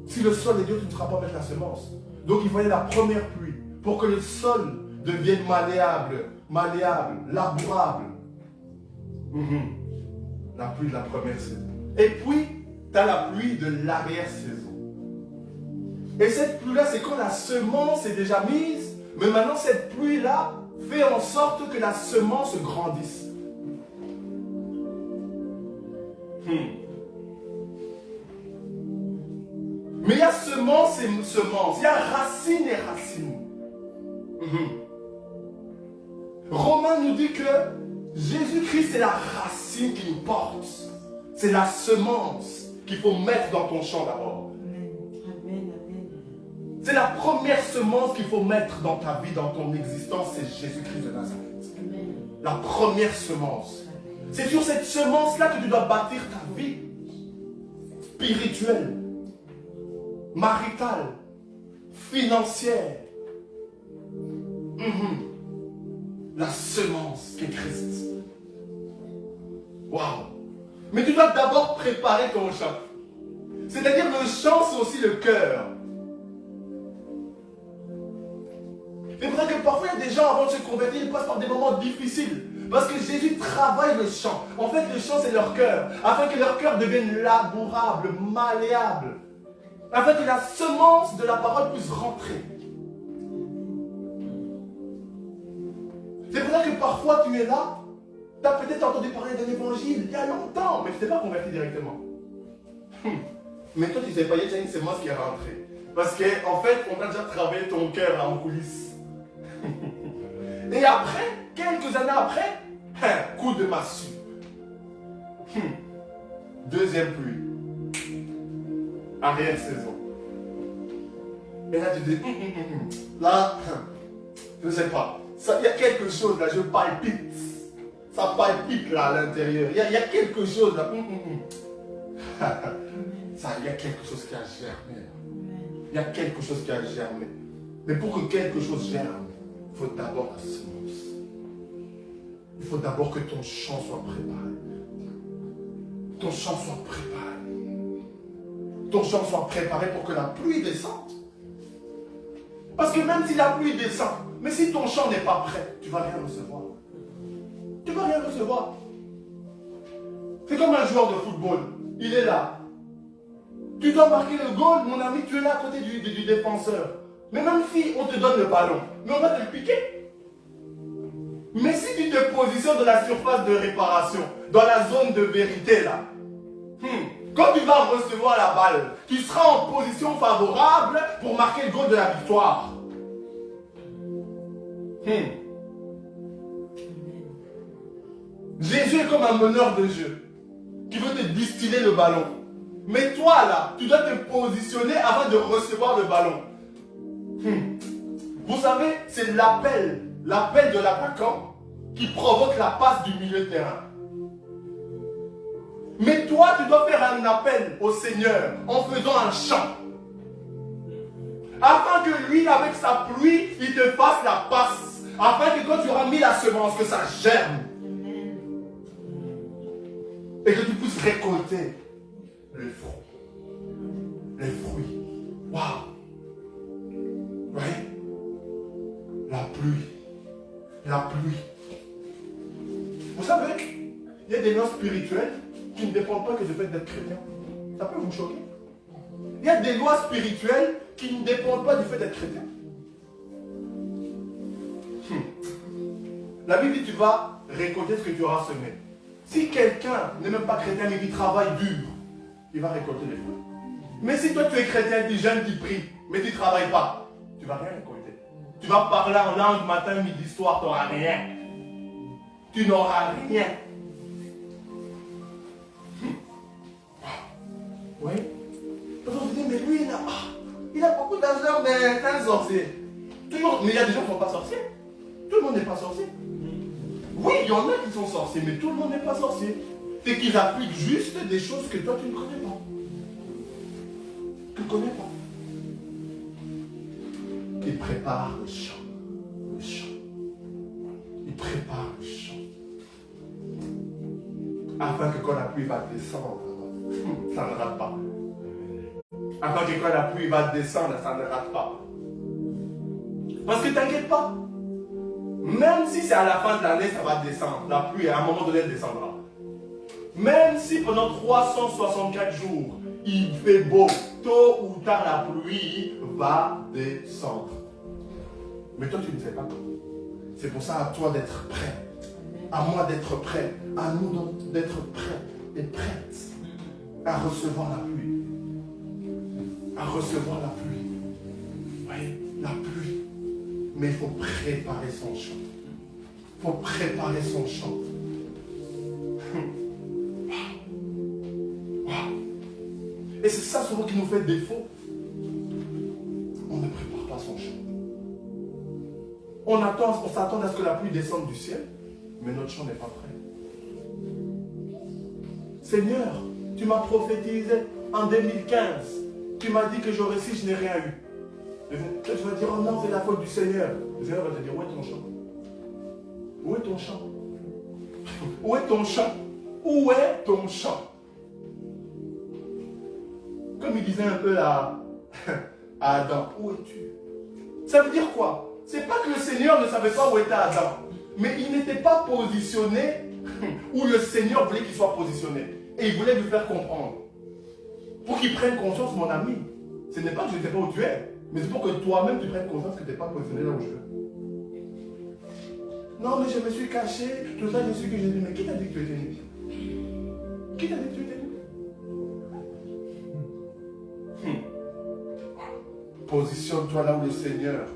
Si le sol est dur, tu ne sauras pas mettre la semence. Donc il fallait la première pluie pour que le sol devienne malléable, labourable. La pluie de la première saison. Et puis, tu as la pluie de l'arrière-saison. Et cette pluie-là, c'est quand la semence est déjà mise, mais maintenant cette pluie-là fait en sorte que la semence grandisse. Mais il y a semence et semence, il y a racine et racine. Romain nous dit que Jésus-Christ c'est la racine qui nous porte. C'est la semence qu'il faut mettre dans ton champ d'abord. C'est la première semence qu'il faut mettre dans ta vie, dans ton existence, c'est Jésus-Christ de Nazareth. La première semence. C'est sur cette semence-là que tu dois bâtir ta vie spirituelle, maritale, financière. La semence qu'est Christ. Waouh! Mais tu dois d'abord préparer ton champ. C'est-à-dire le champ, c'est aussi le cœur. C'est pour ça que parfois il y a des gens avant de se convertir, ils passent par des moments difficiles. Parce que Jésus travaille le champ. En fait, le champ, c'est leur cœur. Afin que leur cœur devienne labourable, malléable. Afin que la semence de la parole puisse rentrer. C'est pour ça que parfois tu es là, tu as peut-être entendu parler d'un évangile il y a longtemps, mais tu ne t'es pas converti directement. Mais toi, tu ne sais pas, il y a une semence qui est rentrée. Parce qu'en fait, on a déjà travaillé ton cœur en coulisses. Et après, quelques années après, coup de massue. Deuxième pluie. Arrière-saison. Et là, tu dis, là, je ne sais pas. Il y a quelque chose là, je palpite. Ça palpite là à l'intérieur. Il y a quelque chose là. Il y a quelque chose qui a germé. Il y a quelque chose qui a germé. Mais pour que quelque chose germe, il faut d'abord la semence. Il faut d'abord que ton champ soit préparé. Ton champ soit préparé. Ton champ soit préparé pour que la pluie descende. Parce que même si la pluie descend, mais si ton champ n'est pas prêt, tu ne vas rien recevoir. Tu ne vas rien recevoir. C'est comme un joueur de football. Il est là. Tu dois marquer le goal, mon ami, tu es là à côté du défenseur. Mais même si on te donne le ballon, mais on va te le piquer. Mais si tu te positionnes dans la surface de réparation, dans la zone de vérité là, quand tu vas recevoir la balle, tu seras en position favorable pour marquer le goal de la victoire. Jésus est comme un meneur de jeu qui veut te distiller le ballon. Mais toi là, tu dois te positionner avant de recevoir le ballon. Vous savez, c'est l'appel l'appel de l'attaquant qui provoque la passe du milieu de terrain. Mais toi, tu dois faire un appel au Seigneur en faisant un chant. Afin que lui, avec sa pluie, il te fasse la passe. Afin que quand tu auras mis la semence, que ça germe. Et que tu puisses récolter les fruits. Les fruits. Waouh! Oui. La pluie. La pluie. Vous savez, il y a des lois spirituelles qui ne dépendent pas que du fait d'être chrétien. Ça peut vous choquer. Il y a des lois spirituelles qui ne dépendent pas du fait d'être chrétien. La Bible dit tu vas récolter ce que tu auras semé. Si quelqu'un n'est même pas chrétien mais qui travaille dur, il va récolter les fruits. Mais si toi tu es chrétien, tu jeûnes, tu pries, mais tu ne travailles pas, tu ne vas rien récolter. Tu vas parler en langue matin, midi, soir, tu n'auras rien. Tu n'auras rien. Oui. Parce qu'on se dit, mais lui, il a beaucoup d'argent, mais c'est un sorcier. Toujours, mais il y a des gens qui ne sont pas sorciers. Tout le monde n'est pas sorcier. Oui, il y en a qui sont sorciers, mais tout le monde n'est pas sorcier. C'est qu'ils appliquent juste des choses que toi tu ne connais pas. Tu ne connais pas. Ils préparent le champ. Le champ. Ils préparent le champ. Afin que quand la pluie va descendre, ça ne rate pas. Afin que quand la pluie va descendre, ça ne rate pas. Parce que t'inquiète pas. Même si c'est à la fin de l'année, ça va descendre. La pluie, à un moment donné, elle descendra. Même si pendant 364 jours, il fait beau, tôt ou tard, la pluie va descendre. Mais toi, tu ne sais pas quand. C'est pour ça à toi d'être prêt. À moi d'être prêt. À nous d'être prêts et prêtes à recevoir la pluie. À recevoir la pluie. Oui, la pluie. Mais il faut préparer son champ. Il faut préparer son champ. Et c'est ça souvent qui nous fait défaut. On ne prépare pas son champ. On s'attend à ce que la pluie descende du ciel, mais notre champ n'est pas prêt. Seigneur, tu m'as prophétisé en 2015. Tu m'as dit que j'aurais si je n'ai rien eu. Tu vas dire, oh non, c'est la faute du Seigneur. Le Seigneur va te dire, où est ton champ? Où est ton champ? Où est ton champ? Où est ton champ? Comme il disait un peu à Adam, où es-tu? Ça veut dire quoi? C'est pas que le Seigneur ne savait pas où était Adam, mais il n'était pas positionné où le Seigneur voulait qu'il soit positionné. Et il voulait lui faire comprendre. Pour qu'il prenne conscience, mon ami, ce n'est pas que je ne sais pas où tu es, mais c'est pour que toi-même tu prennes conscience que tu n'es pas positionné là où je veux. Non, mais je me suis caché, tout ça, je suis que j'ai dit, mais qui t'a dit que tu étais nu? Qui t'a dit que tu étais nu? Positionne-toi là où le Seigneur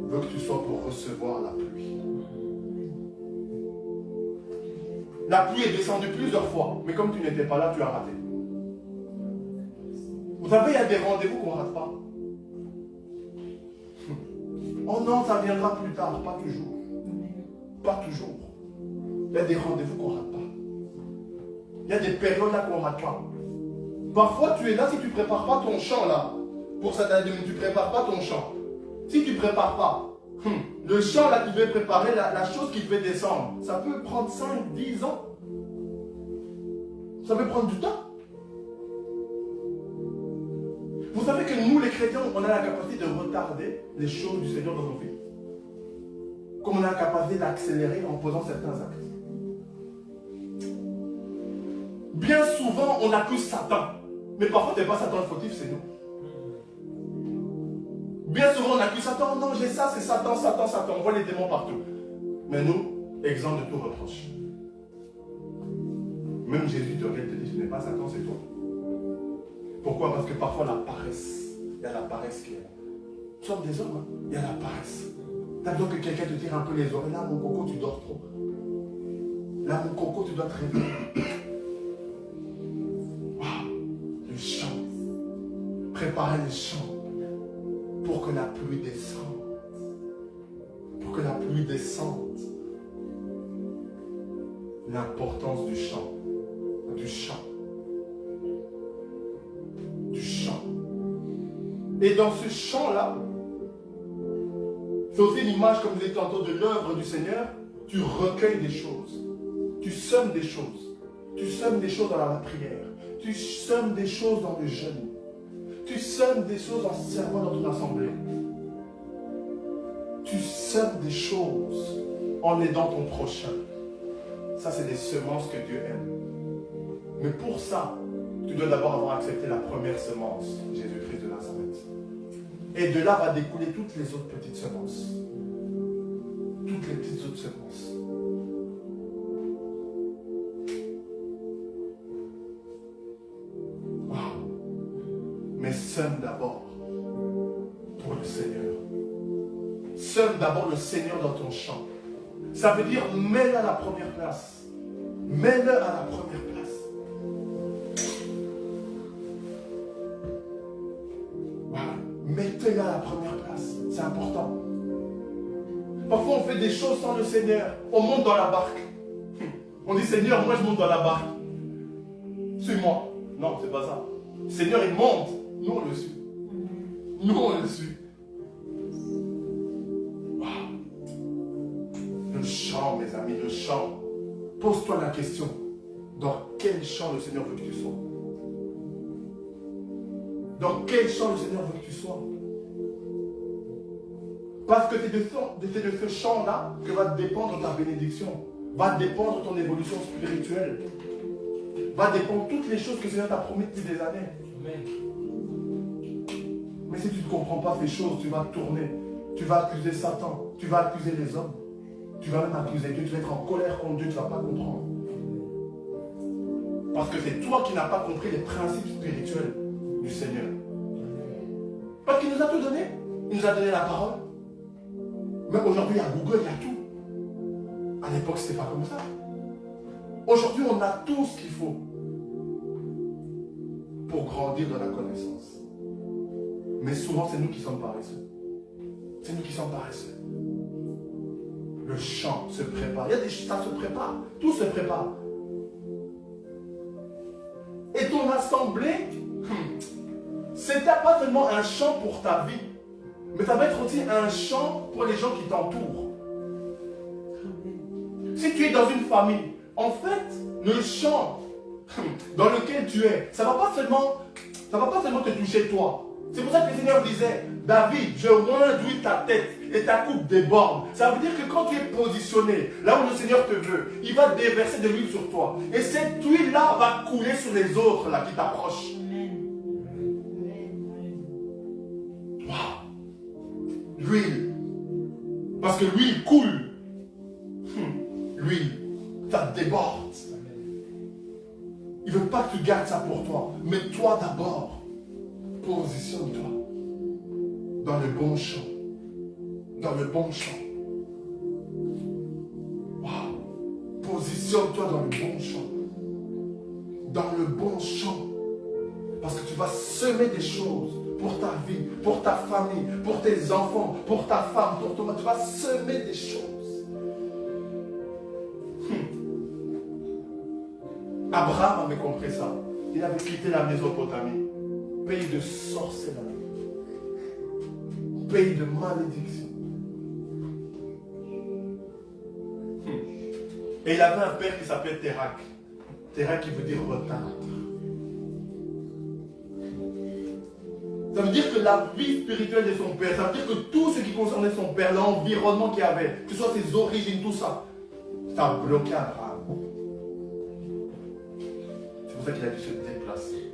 veut que tu sois pour recevoir la pluie. La pluie est descendue plusieurs fois, mais comme tu n'étais pas là, tu as raté. Vous savez, il y a des rendez-vous qu'on ne rate pas. Oh non, ça viendra plus tard, pas toujours. Pas toujours. Il y a des rendez-vous qu'on ne rate pas. Il y a des périodes là qu'on ne rate pas. Parfois, tu es là si tu ne prépares pas ton champ là. Pour cette année, tu ne prépares pas ton champ. Si tu ne prépares pas, le champ là, tu devais préparer, la chose qui devait descendre, ça peut prendre 5, 10 ans. Ça peut prendre du temps. Vous savez que nous, les chrétiens, on a la capacité de retarder les choses du Seigneur dans nos vies. Comme on a la capacité d'accélérer en posant certains actes. Bien souvent, on accuse Satan. Mais parfois, ce n'est pas Satan le fautif, c'est nous. Bien souvent, on accuse Satan. Non, j'ai ça, c'est Satan, Satan, Satan. On voit les démons partout. Mais nous, exempts de tout reproche. Même Jésus te regarde et te dit, ce n'est pas Satan, c'est toi. Pourquoi? Parce que parfois, la paresse. Il y a la paresse qui est là. Nous sommes des hommes, hein? Il y a la paresse. Tu as besoin que quelqu'un te tire un peu les oreilles. Là, mon coco, tu dors trop. Là, mon coco, tu dois te réveiller. Waouh! Le chant. Préparer le chant pour que la pluie descende. Pour que la pluie lui descende l'importance du chant. Du chant. Du chant. Et dans ce chant-là, c'est aussi l'image, comme je disais tantôt, de l'œuvre du Seigneur. Tu recueilles des choses. Tu sèmes des choses. Tu sèmes des choses dans la prière. Tu sèmes des choses dans le jeûne. Tu sèmes des choses en servant dans ton assemblée. Tu sèmes des choses en aidant ton prochain. Ça, c'est des semences que Dieu aime. Mais pour ça, tu dois d'abord avoir accepté la première semence, Jésus-Christ de Nazareth. Et de là va découler toutes les autres petites semences. Toutes les petites autres semences. Wow. Mais sème d'abord pour le Seigneur. Sème d'abord le Seigneur dans ton champ. Ça veut dire mets-le à la première place. Mets-le à la première place. Voilà. Mettez-le à la première place. C'est important. Parfois, on fait des choses sans le Seigneur. On monte dans la barque. On dit, Seigneur, moi, je monte dans la barque. Suis-moi. Non, c'est pas ça. Le Seigneur, il monte. Nous, on le suit. Nous, on le suit. Le chant, mes amis, le chant. Pose-toi la question. Dans quel chant le Seigneur veut que tu sois? Dans quel chant le Seigneur veut que tu sois? Parce que c'est de ce chant-là que va dépendre ta bénédiction, va dépendre ton évolution spirituelle, va dépendre toutes les choses que le Seigneur t'a promis depuis des années. Mais si tu ne comprends pas ces choses, tu vas tourner, tu vas accuser Satan, tu vas accuser les hommes, tu vas même accuser Dieu, tu vas être en colère contre Dieu, tu ne vas pas comprendre. Parce que c'est toi qui n'as pas compris les principes spirituels du Seigneur. Parce qu'il nous a tout donné, il nous a donné la parole. Mais aujourd'hui, il y a Google, il y a tout. À l'époque, ce n'était pas comme ça. Aujourd'hui, on a tout ce qu'il faut pour grandir dans la connaissance. Mais souvent, c'est nous qui sommes paresseux. C'est nous qui sommes paresseux. Le chant se prépare. Il y a des choses, ça se prépare. Tout se prépare. Et ton assemblée, c'est pas seulement un chant pour ta vie, mais ça va être aussi un chant pour les gens qui t'entourent. Si tu es dans une famille, en fait, le chant dans lequel tu es, ça ne va pas seulement te toucher toi. C'est pour ça que le Seigneur disait, David, je oins d'huile ta tête et ta coupe déborde. Ça veut dire que quand tu es positionné, là où le Seigneur te veut, il va déverser de l'huile sur toi. Et cette huile-là va couler sur les autres là, qui t'approchent. Wow. L'huile. Parce que l'huile coule. L'huile, ça déborde. Il ne veut pas que tu gardes ça pour toi. Mais toi d'abord, positionne-toi dans le bon champ. Dans le bon champ. Wow. Positionne-toi dans le bon champ. Dans le bon champ. Parce que tu vas semer des choses pour ta vie, pour ta famille, pour tes enfants, pour ta femme, pour ton mari. Tu vas semer des choses. Abraham avait compris ça. Il avait quitté la Mésopotamie, pays de sorcellerie, pays de malédiction. Et il avait un père qui s'appelait Térak. Térak qui veut dire retard. Ça veut dire que la vie spirituelle de son père, ça veut dire que tout ce qui concernait son père, l'environnement qu'il avait, que ce soit ses origines, tout ça, ça a bloqué Abraham. C'est pour ça qu'il a dû se déplacer.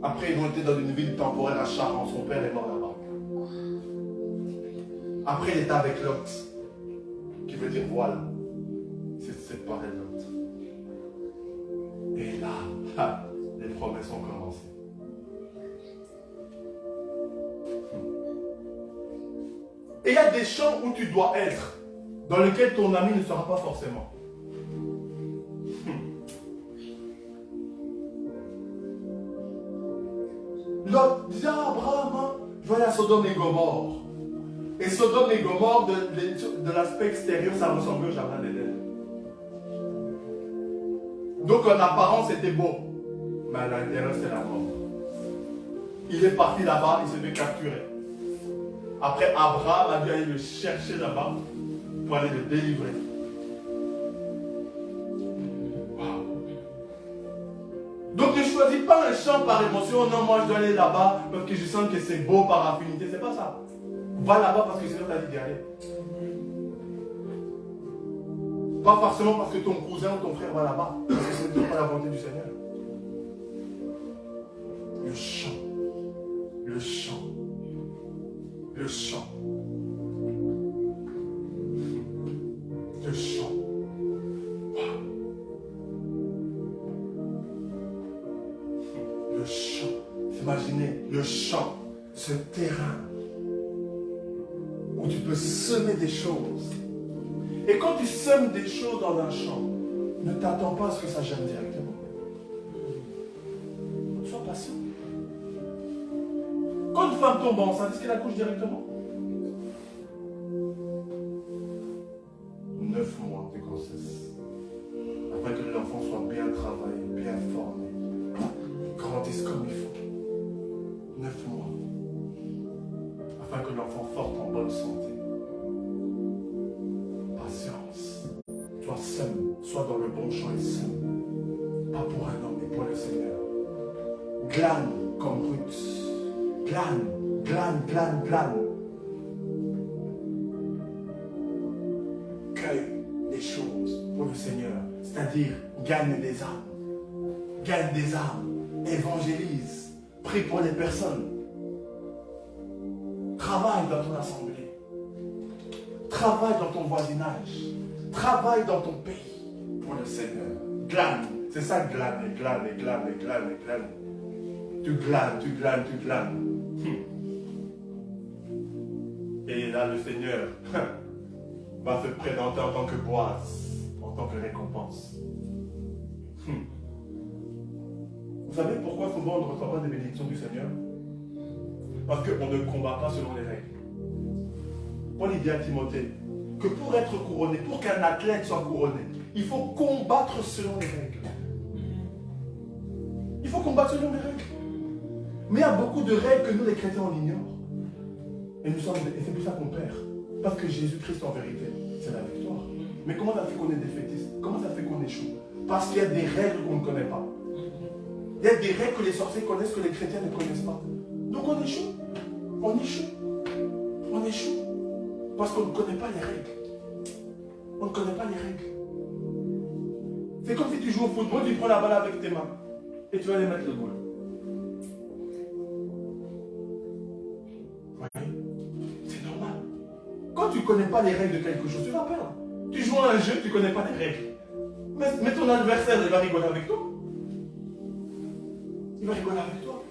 Après, ils ont été dans une ville temporaire à Charan. Son père est mort là-bas. Après, il était avec Lot, qui veut dire voilà. C'est séparé de Lot. Et là, les promesses ont commencé. Et il y a des champs où tu dois être, dans lesquels ton ami ne sera pas forcément. Lot disait à Abraham, je vais aller à Sodome et Gomorre. Et Sodome et Gomorrhe, de l'aspect extérieur, ça ressemblait au jardin d'Éden. Donc en apparence, c'était beau. Mais à l'intérieur, c'est la mort. Il est parti là-bas, il s'est fait capturer. Après, Abraham a dû aller le chercher là-bas pour aller le délivrer. Donc ne choisis pas un champ par émotion. Non, moi je dois aller là-bas parce que je sens que c'est beau par affinité. C'est pas ça. Va là-bas parce que sinon tu as dit d'y aller. Pas forcément parce que ton cousin ou ton frère va là-bas. Parce que ce n'est pas la volonté du Seigneur. Le champ. Le champ. Le champ. Le champ. Le champ. Imaginez le champ, ce terrain où tu peux semer des choses. Et quand tu sèmes des choses dans un champ, ne t'attends pas à ce que ça germe directement. Sois patient. Quand une femme tombe enceinte, est-ce qu'elle accouche directement? 9 mois de grossesse. Afin que l'enfant soit bien travaillé, bien formé, grandisse comme il faut. 9 mois. Afin que l'enfant sorte en bonne santé. Patience. Toi sème, sois dans le bon champ et sème. Pas pour un homme, mais pour le Seigneur. Glane comme Ruth. Glane, glane, glane, glane. Cueille des choses pour le Seigneur. C'est-à-dire, gagne des âmes. Gagne des âmes. Évangélise. Prie pour les personnes. Travaille dans ton assemblée. Travaille dans ton voisinage. Travaille dans ton pays pour le Seigneur. Glane. C'est ça, glane, glane, glane, glane, glane. Tu glanes, tu glanes, tu glanes. Et là, le Seigneur va se présenter en tant que Boaz, en tant que récompense. Vous savez pourquoi souvent on ne reçoit pas des bénédictions du Seigneur? Parce qu'on ne combat pas selon les règles. Paul dit à Timothée que pour être couronné, pour qu'un athlète soit couronné, il faut combattre selon les règles. Il faut combattre selon les règles. Mais il y a beaucoup de règles que nous les chrétiens on ignore. Et c'est pour ça qu'on perd. Parce que Jésus-Christ en vérité, c'est la victoire. Mais comment ça fait qu'on est défaitiste? Comment ça fait qu'on échoue? Parce qu'il y a des règles qu'on ne connaît pas. Il y a des règles que les sorciers connaissent que les chrétiens ne connaissent pas. Donc on échoue. On échoue. On échoue. Parce qu'on ne connaît pas les règles. On ne connaît pas les règles. C'est comme si tu joues au football, tu prends la balle avec tes mains. Et tu vas aller mettre le goal. C'est normal. Quand tu ne connais pas les règles de quelque chose, tu vas perdre. Tu joues à un jeu, tu ne connais pas les règles. Mais ton adversaire, il va rigoler avec toi. Il va rigoler avec toi.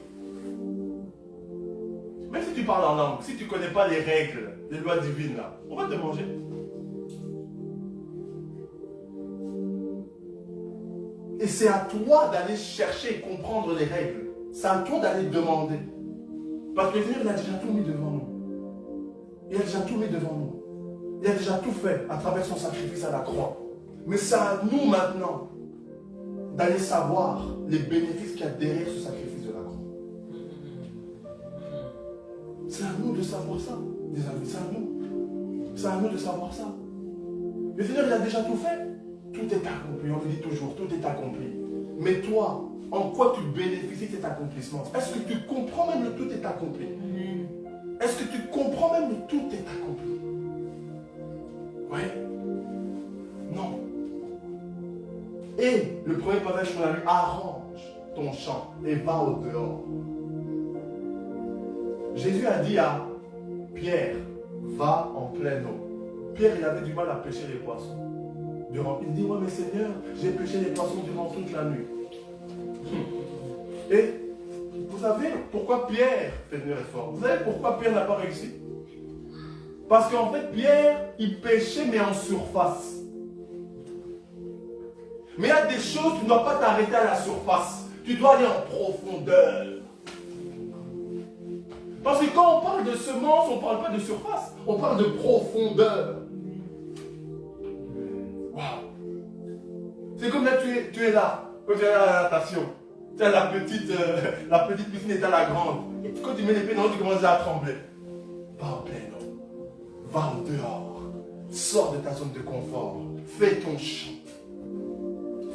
Même si tu parles en langue, si tu ne connais pas les règles, les lois divines là, on va te manger. Et c'est à toi d'aller chercher et comprendre les règles. C'est à toi d'aller demander. Parce que le Seigneur, il a déjà tout mis devant nous. Il a déjà tout mis devant nous. Il a déjà tout fait à travers son sacrifice à la croix. Mais c'est à nous maintenant d'aller savoir les bénéfices qu'il y a derrière ce sacrifice de la croix. C'est à nous de savoir ça, les amis, c'est à nous. C'est à nous de savoir ça. Le Seigneur, il a déjà tout fait. Tout est accompli, on le dit toujours, tout est accompli. Mais toi, en quoi tu bénéficies de cet accomplissement? Est-ce que tu comprends même que tout est accompli? Est-ce que tu comprends même que tout est accompli? Oui. Non. Et le premier passage qu'on a lu, arrange ton champ et va au dehors. Jésus a dit à Pierre, va en pleine eau. Pierre, il avait du mal à pêcher les poissons. Il dit, moi, mais Seigneur, j'ai pêché les poissons durant toute la nuit. Et vous savez pourquoi Pierre, Seigneur est fort. Vous savez pourquoi Pierre n'a pas réussi? Parce qu'en fait, Pierre, il pêchait, mais en surface. Mais il y a des choses, tu ne dois pas t'arrêter à la surface. Tu dois aller en profondeur. Parce que quand on parle de semence, on ne parle pas de surface, on parle de profondeur. Waouh! C'est comme là, tu es là, quand tu es à la natation. Tu as la petite piscine et tu as la grande. Et quand tu mets les pieds dans l'eau, tu commences à trembler. Va en plein eau. Va en dehors. Sors de ta zone de confort. Fais ton chant.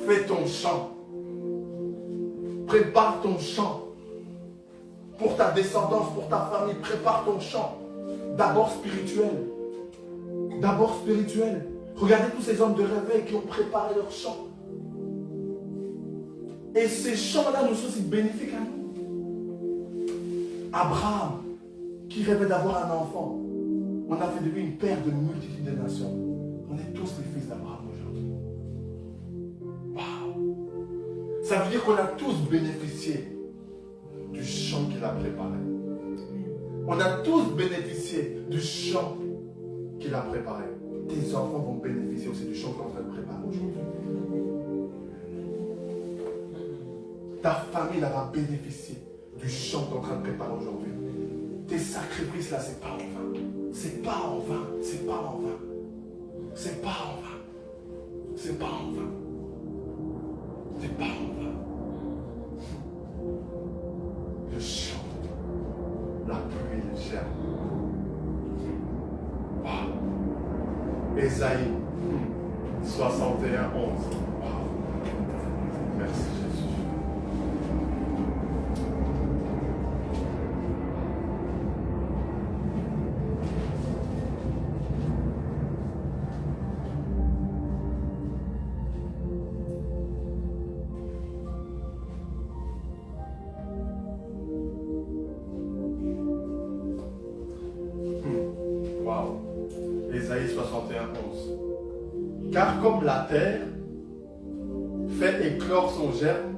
Fais ton chant. Prépare ton chant. Pour ta descendance, pour ta famille, prépare ton chant. D'abord spirituel. D'abord spirituel. Regardez tous ces hommes de réveil qui ont préparé leur chant. Et ces chants-là nous sont aussi bénéfiques à nous. Abraham, qui rêvait d'avoir un enfant, on a fait de lui une paire de multitudes de nations. On est tous les fils d'Abraham aujourd'hui. Waouh! Ça veut dire qu'on a tous bénéficié du chant qu'il a préparé. On a tous bénéficié du chant qu'il a préparé. Tes enfants vont bénéficier aussi du chant qu'on est en train de préparer aujourd'hui. Ta famille va bénéficier du chant qu'on est en train de préparer aujourd'hui. Tes sacrifices là, c'est pas en vain. C'est pas en vain. C'est pas en vain. C'est pas en vain. C'est pas en vain. C'est pas en vain. Le chant, la pluie, le germe. Wow. Ésaïe 61, 11. Wow. Merci Jésus. Ésaïe 61, 11. Car comme la terre fait éclore son germe,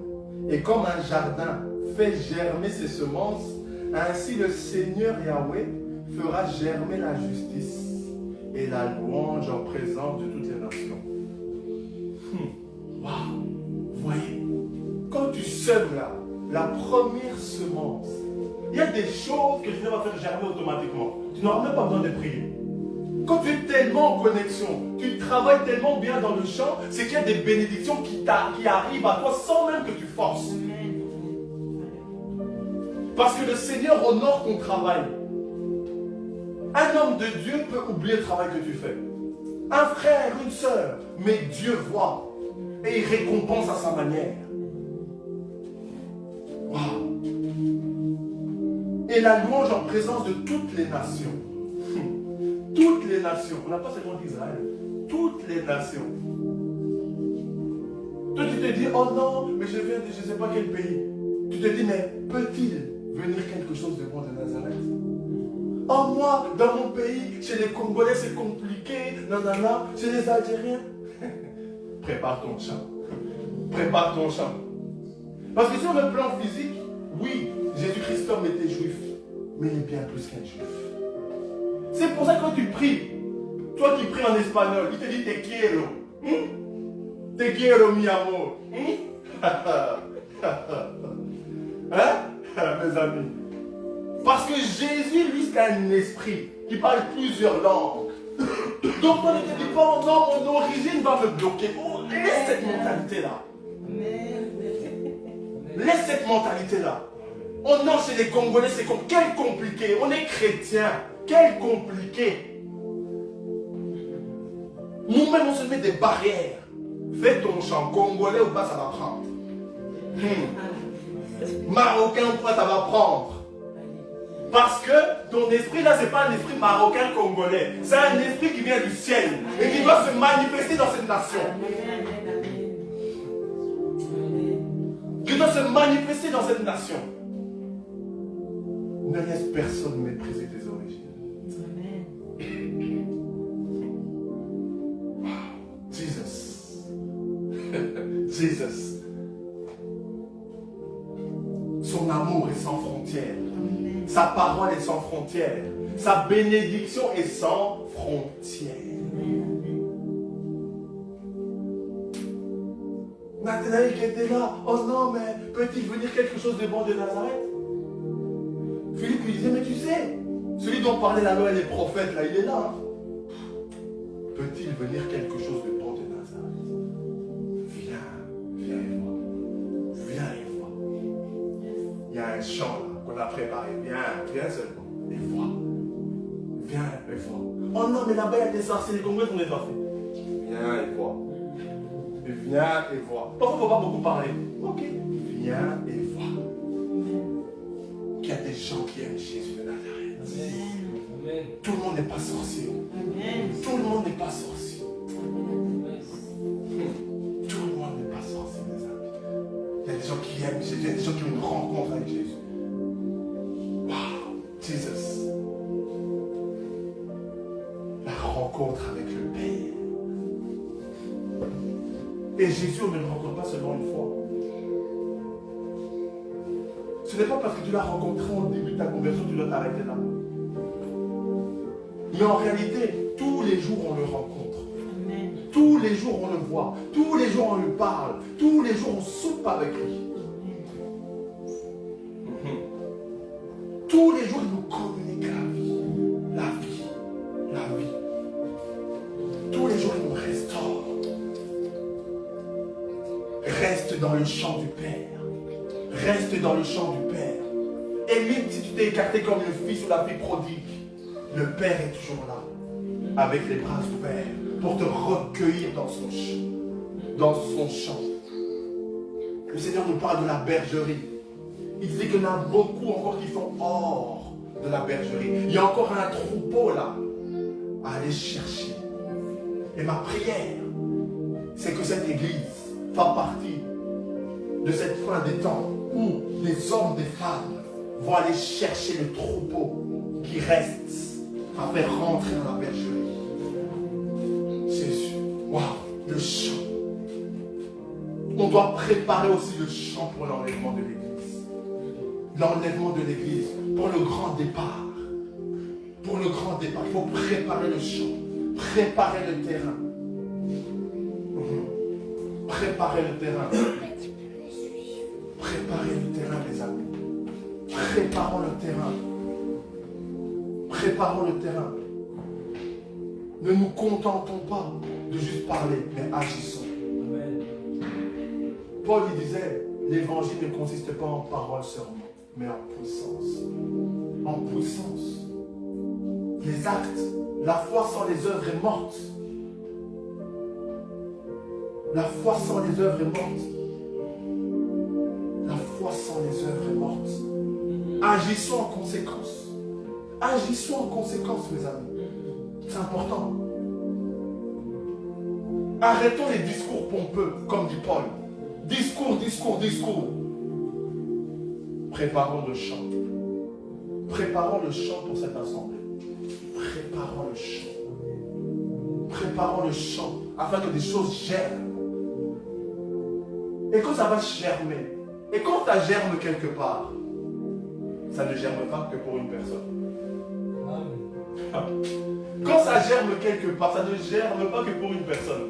et comme un jardin fait germer ses semences, ainsi le Seigneur Yahweh fera germer la justice et la louange en présence de toutes les nations. Waouh! Vous voyez, quand tu sèmes là, la première semence, il y a des choses que Dieu va faire germer automatiquement. Tu n'auras même pas besoin de prier. Quand tu es tellement en connexion, tu travailles tellement bien dans le champ, c'est qu'il y a des bénédictions qui arrivent à toi sans même que tu forces. Parce que le Seigneur honore ton travail. Un homme de Dieu peut oublier le travail que tu fais. Un frère, une sœur, mais Dieu voit et il récompense à sa manière. Waouh! Et la louange en présence de toutes les nations. Toutes les nations. On n'a pas seulement d'Israël. Toutes les nations. Toi, tu te dis, oh non, mais je viens de je ne sais pas quel pays. Tu te dis, mais peut-il venir quelque chose de bon de Nazareth? Oh, moi, dans mon pays, chez les Congolais, c'est compliqué. Nanana, chez les Algériens. Prépare ton champ. Prépare ton champ. Parce que sur le plan physique, oui, Jésus-Christ homme était juif. Mais il est bien plus qu'un juif. C'est pour ça que quand tu pries, toi qui pries en espagnol, il te dit te quiero. Te quiero mi amor. Hein? Mes amis. Parce que Jésus, lui, c'est un esprit qui parle plusieurs langues. Donc on ne te dit pas, oh non, mon origine va me bloquer. Oh, laisse cette mentalité-là. Laisse cette mentalité-là. Oh non, chez les Congolais, c'est comme quel compliqué. On est chrétiens. Quel compliqué. Nous-mêmes, on se met des barrières. Fais ton chant. Congolais ou pas, ça va prendre. Marocain ou pas, ça va prendre. Parce que ton esprit là, c'est pas un esprit marocain-congolais. C'est un esprit qui vient du ciel et qui doit se manifester dans cette nation. Qui doit se manifester dans cette nation. Ne laisse personne mépriser tes origines. Wow. Jesus. Jesus. Son amour est sans frontières. Sa parole est sans frontières. Sa bénédiction est sans frontières. Nathanaël qui était là. Oh non, mais peut-il venir quelque chose de bon de Nazareth? Philippe lui disait, mais tu sais, celui dont parlait la loi et les prophètes, là, il est là. Peut-il venir quelque chose de bon de Nazareth? Viens et vois. Viens et vois. Il y a un chant là qu'on a préparé. Viens seulement et vois. Viens et vois. Oh non, mais là-bas il y a des sorciers. Combien qu'on est sorciers? Viens et vois. Viens et vois. Parfois, il ne faut pas beaucoup parler. Ok. Viens et vois. Qu'il y a des gens qui aiment Jésus de Nazareth. Amen. Tout le monde n'est pas sorcier. Amen. Tout le monde n'est pas sorcier. Tout le monde n'est pas sorcier, mes amis. Il y a des gens qui aiment Jésus. Il y a des gens qui ont une rencontre avec Jésus. Wow, Jesus. La rencontre avec le Père. Et Jésus, on ne le rencontre pas seulement une fois. Ce n'est pas parce que tu l'as rencontré au début de ta conversion que tu dois t'arrêter là. Mais en réalité, tous les jours on le rencontre. Amen. Tous les jours on le voit. Tous les jours on lui parle. Tous les jours on soupe avec lui. Amen. Tous les jours il nous communique la vie. La vie. La vie. Tous les jours il nous restaure. Reste dans le champ du Père. Reste dans le champ du Père. Et même si tu t'es écarté comme le fils ou la fille prodigue, le Père est toujours là, avec les bras ouverts, pour te recueillir dans son champ. Dans son champ. Le Seigneur nous parle de la bergerie. Il dit qu'il y en a beaucoup encore qui sont hors de la bergerie. Il y a encore un troupeau là, à aller chercher. Et ma prière, c'est que cette église fasse partie de cette fin des temps où les hommes, des femmes vont aller chercher le troupeau qui reste à faire rentrer dans la bergerie. Jésus, waouh, le champ. On doit préparer aussi le champ pour l'enlèvement de l'église. L'enlèvement de l'église, pour le grand départ. Pour le grand départ, il faut préparer le champ, préparer le terrain. Préparer le terrain. Préparez le terrain, mes amis. Préparons le terrain. Préparons le terrain. Ne nous contentons pas de juste parler, mais agissons. Amen. Paul il disait, l'évangile ne consiste pas en paroles seulement, mais en puissance. En puissance. Les actes, la foi sans les œuvres est morte. La foi sans les œuvres est morte. La foi sans les œuvres est morte. Agissons en conséquence. Agissons en conséquence, mes amis. C'est important. Arrêtons les discours pompeux, comme dit Paul. Discours, discours, discours. Préparons le chant. Préparons le chant pour cette assemblée. Préparons le chant. Préparons le chant afin que des choses germent. Et quand ça va germer, et quand ça germe quelque part, ça ne germe pas que pour une personne. Quand ça germe quelque part, ça ne germe pas que pour une personne.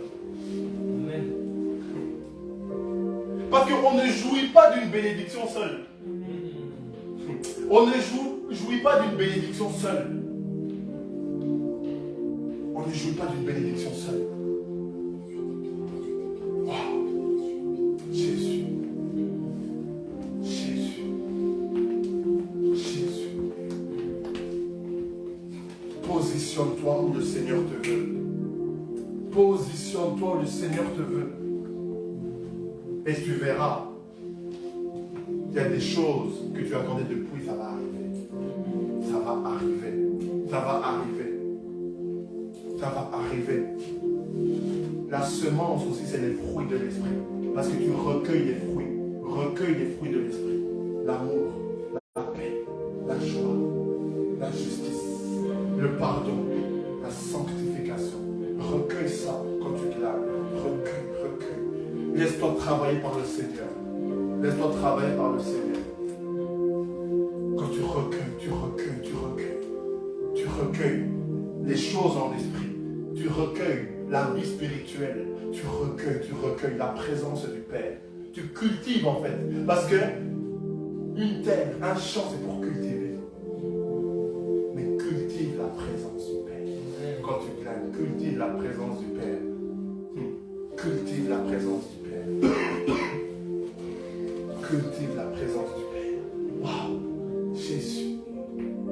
Parce qu'on ne jouit pas d'une bénédiction seule. On ne jouit pas d'une bénédiction seule. On ne jouit pas d'une bénédiction seule. Wow. Jésus. Jésus. Jésus. Positionne-toi où le Seigneur te veut. Positionne-toi où le Seigneur te veut. Et tu verras, il y a des choses que tu attendais depuis, ça va arriver. Ça va arriver. Ça va arriver. Ça va arriver. La semence aussi, c'est les fruits de l'esprit. Parce que tu recueilles les fruits. Recueille les fruits de l'esprit. L'amour, la paix, la joie, la justice, le pardon, la sanctification. Recueille ça quand tu clames. Recueille, recueille. Laisse-toi travailler par le Seigneur. Laisse-toi travailler par le Seigneur. Quand tu recueilles, tu recueilles, tu recueilles. Tu recueilles les choses en esprit. Tu recueilles la vie spirituelle. Tu recueilles la présence du Père. Tu cultives en fait. Parce que une terre, un champ, c'est pour cultiver. la présence du Père. Quand tu clames, cultive la présence du Père. Cultive la présence du Père. Cultive la présence du Père. Waouh, Jésus,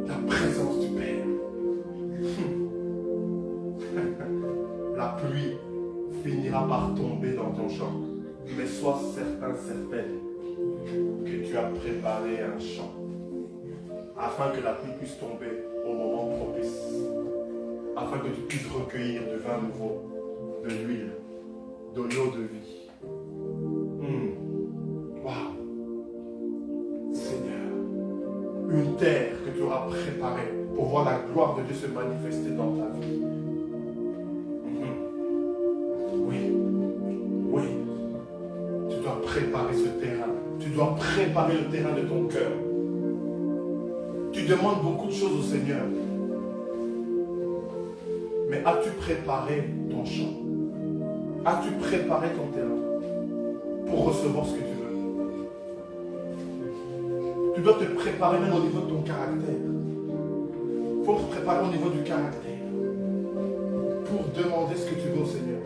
la présence du Père. La pluie finira par tomber dans ton champ. Mais sois certain, certaine que tu as préparé un champ afin que la pluie puisse tomber au moment propice, afin que tu puisses recueillir du vin nouveau, de l'huile, de l'eau de vie. Waouh! Seigneur, une terre que tu auras préparée pour voir la gloire de Dieu se manifester dans ta vie. Oui, oui, tu dois préparer ce terrain. Tu dois préparer le terrain de ton cœur. Tu demandes beaucoup de choses au Seigneur. Mais as-tu préparé ton champ? As-tu préparé ton terrain pour recevoir ce que tu veux? Tu dois te préparer même au niveau de ton caractère. Il faut te préparer au niveau du caractère pour demander ce que tu veux au Seigneur.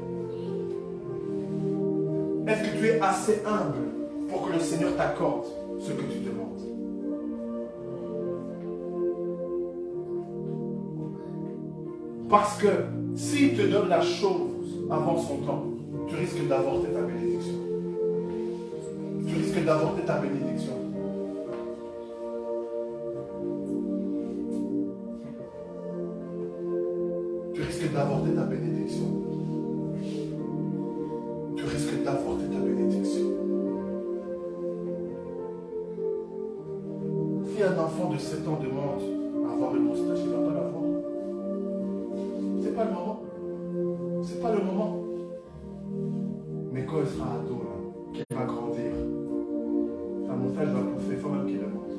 Est-ce que tu es assez humble pour que le Seigneur t'accorde ce que tu demandes? Parce que s'il te donne la chose avant son temps, tu risques d'avorter ta bénédiction. Tu risques d'avorter ta bénédiction. Tu risques d'avorter ta bénédiction. Tu risques d'avorter ta bénédiction. Si un enfant de 7 ans demande à avoir une moustache, il ne va pas l'avoir. C'est pas le moment. C'est pas le moment. Mais quand il sera ado, qu'il va grandir, sa moustache va pousser, il faut même qu'il demande.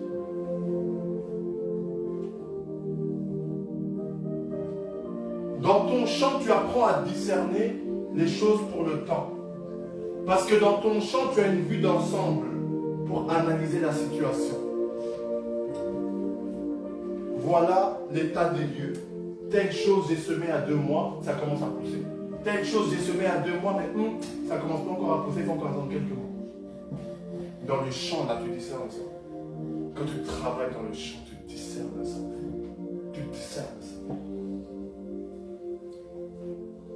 Dans ton champ, tu apprends à discerner les choses pour le temps. Parce que dans ton champ, tu as une vue d'ensemble pour analyser la situation. Voilà l'état des lieux. Telle chose j'ai semé à 2 mois, ça commence à pousser. Telle chose j'ai semé à 2 mois, mais ça commence pas encore à pousser, il faut encore attendre quelques mois. Dans le champ, là, tu discernes ça. Quand tu travailles dans le champ, tu discernes ça. Tu discernes ça.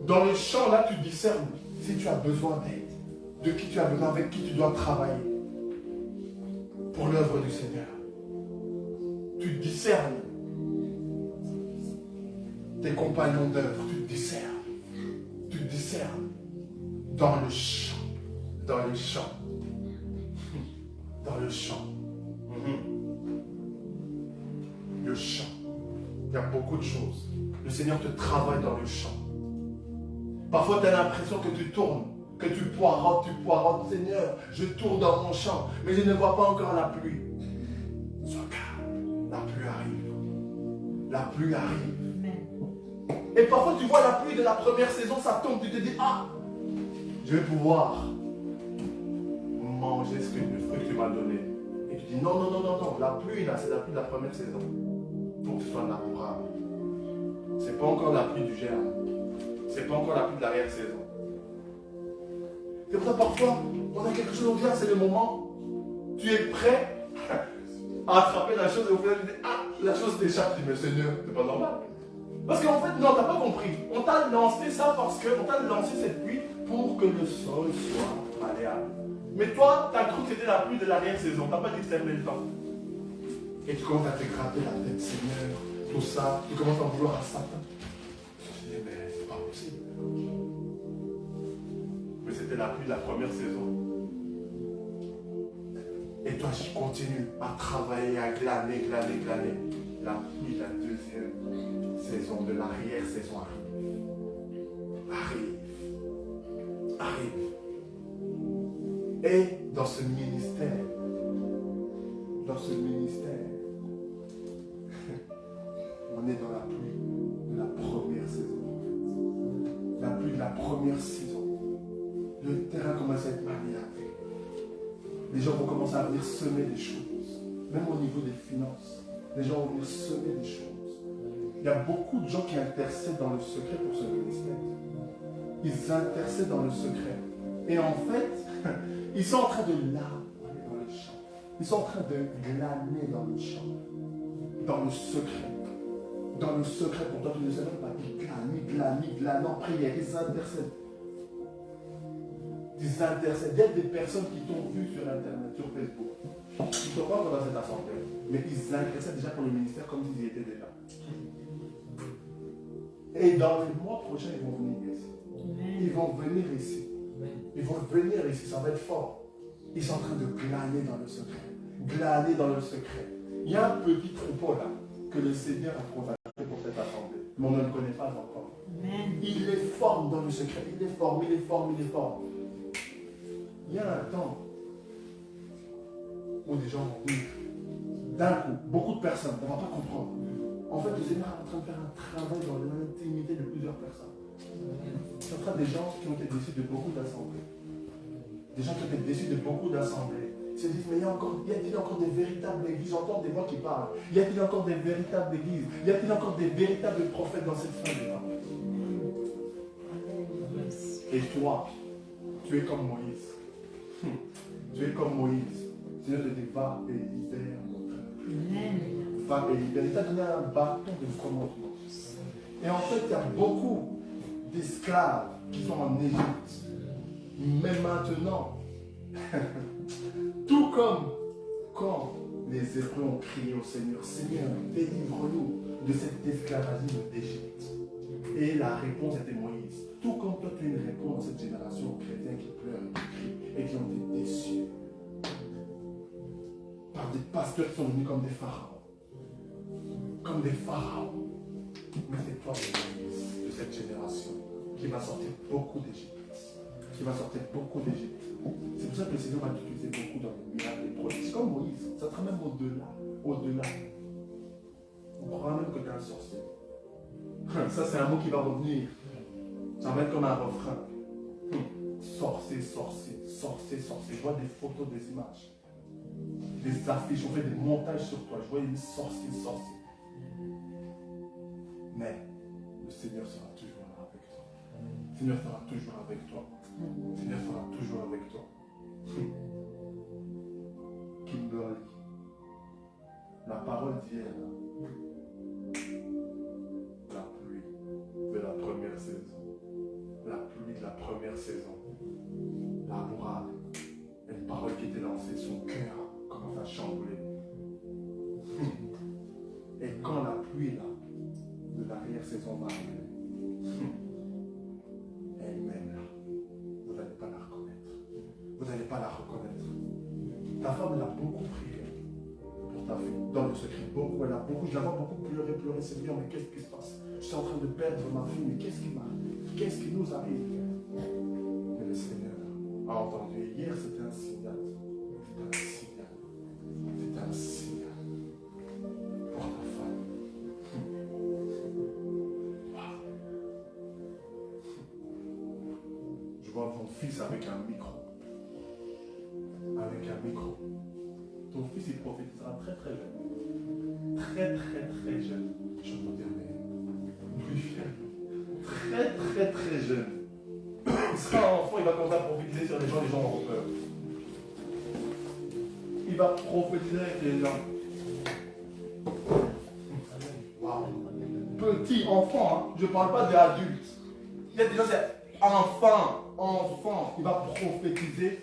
Dans le champ, là, tu discernes si tu as besoin d'aide, de qui tu as besoin, avec qui tu dois travailler pour l'œuvre du Seigneur. Tu discernes tes compagnons d'œuvre, tu discernes dans le champ, dans le champ, dans le champ. Le champ, il y a beaucoup de choses. Le Seigneur te travaille dans le champ. Parfois, tu as l'impression que tu tournes, que tu poireautes, Seigneur, je tourne dans mon champ, mais je ne vois pas encore la pluie. Sois calme, la pluie arrive. La pluie arrive. Et parfois, tu vois la pluie de la première saison, ça tombe, tu te dis, je vais pouvoir manger le fruit que tu m'as donné. Et tu dis, non, la pluie là, c'est la pluie de la première saison. Pour que ce soit labourable. C'est pas encore la pluie du germe. C'est pas encore la pluie de l'arrière-saison. C'est pour ça parfois, on a quelque chose à dire, c'est le moment. Tu es prêt à attraper la chose et au final tu dis, la chose t'échappe, tu dis, mais Seigneur, c'est pas normal. Parce qu'en fait, non, t'as pas compris. On t'a lancé ça parce qu'on t'a lancé cette pluie pour que le sol soit malléable. Mais toi, t'as cru que c'était la pluie de l'arrière-saison. T'as pas discerné le temps. Et tu commences à te gratter la tête, Seigneur, tout ça. Tu commences à en vouloir à Satan. Je dis, mais c'est pas possible. Mais c'était la pluie de la première saison. Et toi, je continue à travailler, à glaner. La pluie de la deuxième saison, de l'arrière-saison arrive. Et dans ce ministère, on est dans la pluie de la première saison. La pluie de la première saison. Le terrain commence à être malléable. Les gens vont commencer à venir semer des choses. Même au niveau des finances. Les gens vont venir semer des choses. Il y a beaucoup de gens qui intercèdent dans le secret pour ce ministère. Ils intercèdent dans le secret. Et en fait, ils sont en train de laborer dans les champs. Ils sont en train de glaner dans le champ. Dans le secret. Dans le secret, pour toi, tu ne sais même pas. Ils glanent en prière. Ils intercèdent. Ils intercèdent. Il y a des personnes qui t'ont vu sur Internet, sur Facebook. Ils ne sont pas encore dans cette assemblée. Mais ils intercèdent déjà pour le ministère comme s'ils y étaient déjà. Et dans les mois prochains, ils vont venir ici. Ils vont venir ici. Ils vont venir ici, ça va être fort. Ils sont en train de glaner dans le secret. Glaner dans le secret. Il y a un petit troupeau là que le Seigneur a consacré pour cette assemblée. Mais on ne le connaît pas encore. Il les forme dans le secret. Il les forme. Il y a un temps où des gens vont venir. D'un coup, beaucoup de personnes, on ne va pas comprendre. En fait, le Seigneur est en train de faire un travail dans l'intimité de plusieurs personnes. Ce sera des gens qui ont été déçus de beaucoup d'assemblées. Des gens qui ont été déçus de beaucoup d'assemblées. Ils se disent, mais y a-t-il encore des véritables églises? J'entends des voix qui parlent. Y a-t-il encore des véritables églises? Y a-t-il encore des véritables prophètes dans cette fin des temps? Et toi, tu es comme Moïse. Tu es comme Moïse. Le Seigneur te dit, va et libère mon peuple. Va et libère. Il t'a donné un bâton de commandement. Et en fait, il y a beaucoup d'esclaves qui sont en Égypte. Mais maintenant, tout comme quand les Hébreux ont crié au Seigneur, Seigneur, délivre-nous de cet esclavagisme d'Égypte. Et la réponse était Moïse. Tout comme toi, tu as une réponse dans cette génération aux chrétiens qui pleurent et qui crient et qui ont été déçus par des pasteurs qui sont venus comme des pharaons. Comme des pharaons. Mais c'est toi, Moïse, de cette génération qui va sortir beaucoup d'Égypte. Qui va sortir beaucoup d'Égypte. C'est pour ça que le Seigneur va t'utiliser beaucoup dans les miracles et les prodiges. C'est comme Moïse, ça sera même au-delà. Au-delà. On croira même que tu es un sorcier. Ça, c'est un mot qui va revenir. Ça va être comme un refrain. Sorcier, sorcier, sorcier, sorcier. Je vois des photos, des images. Des affiches, on fait des montages sur toi. Je vois une sorcier, sorcier. Mais le Seigneur sera toujours là avec toi. Le Seigneur sera toujours avec toi. Le Seigneur sera toujours avec toi. Kimberly. La parole d'hier, la pluie de la première saison. La pluie de la première saison. La bourrade. Une parole qui était lancée, son cœur commence à chambouler. Et quand la pluie là, de l'arrière-saison va arriver, elle-même là, vous n'allez pas la reconnaître. Vous n'allez pas la reconnaître. Ta femme, elle a beaucoup prié pour ta fille, dans le secret. Beaucoup, elle a beaucoup, je la vois beaucoup pleurer, Seigneur, mais qu'est-ce qui se passe? Je suis en train de perdre ma fille, mais qu'est-ce qui m'arrive? Qu'est-ce qui nous arrive? Mais le Seigneur a entendu. Hier, c'était un signal. C'était un signal. C'était un signal pour ta femme. Je vois ton fils avec un micro. Avec un micro. Ton fils, il prophétisera très très jeune. Très très très jeune. Je peux dire, mais plus jeune. Très très très jeune. Il sera un enfant, il va commencer à prophétiser sur les gens auront peur. Il va prophétiser avec les gens. Wow. Petit, enfant, hein. Je ne parle pas d'adultes. Il y a des gens, c'est enfant. Il va prophétiser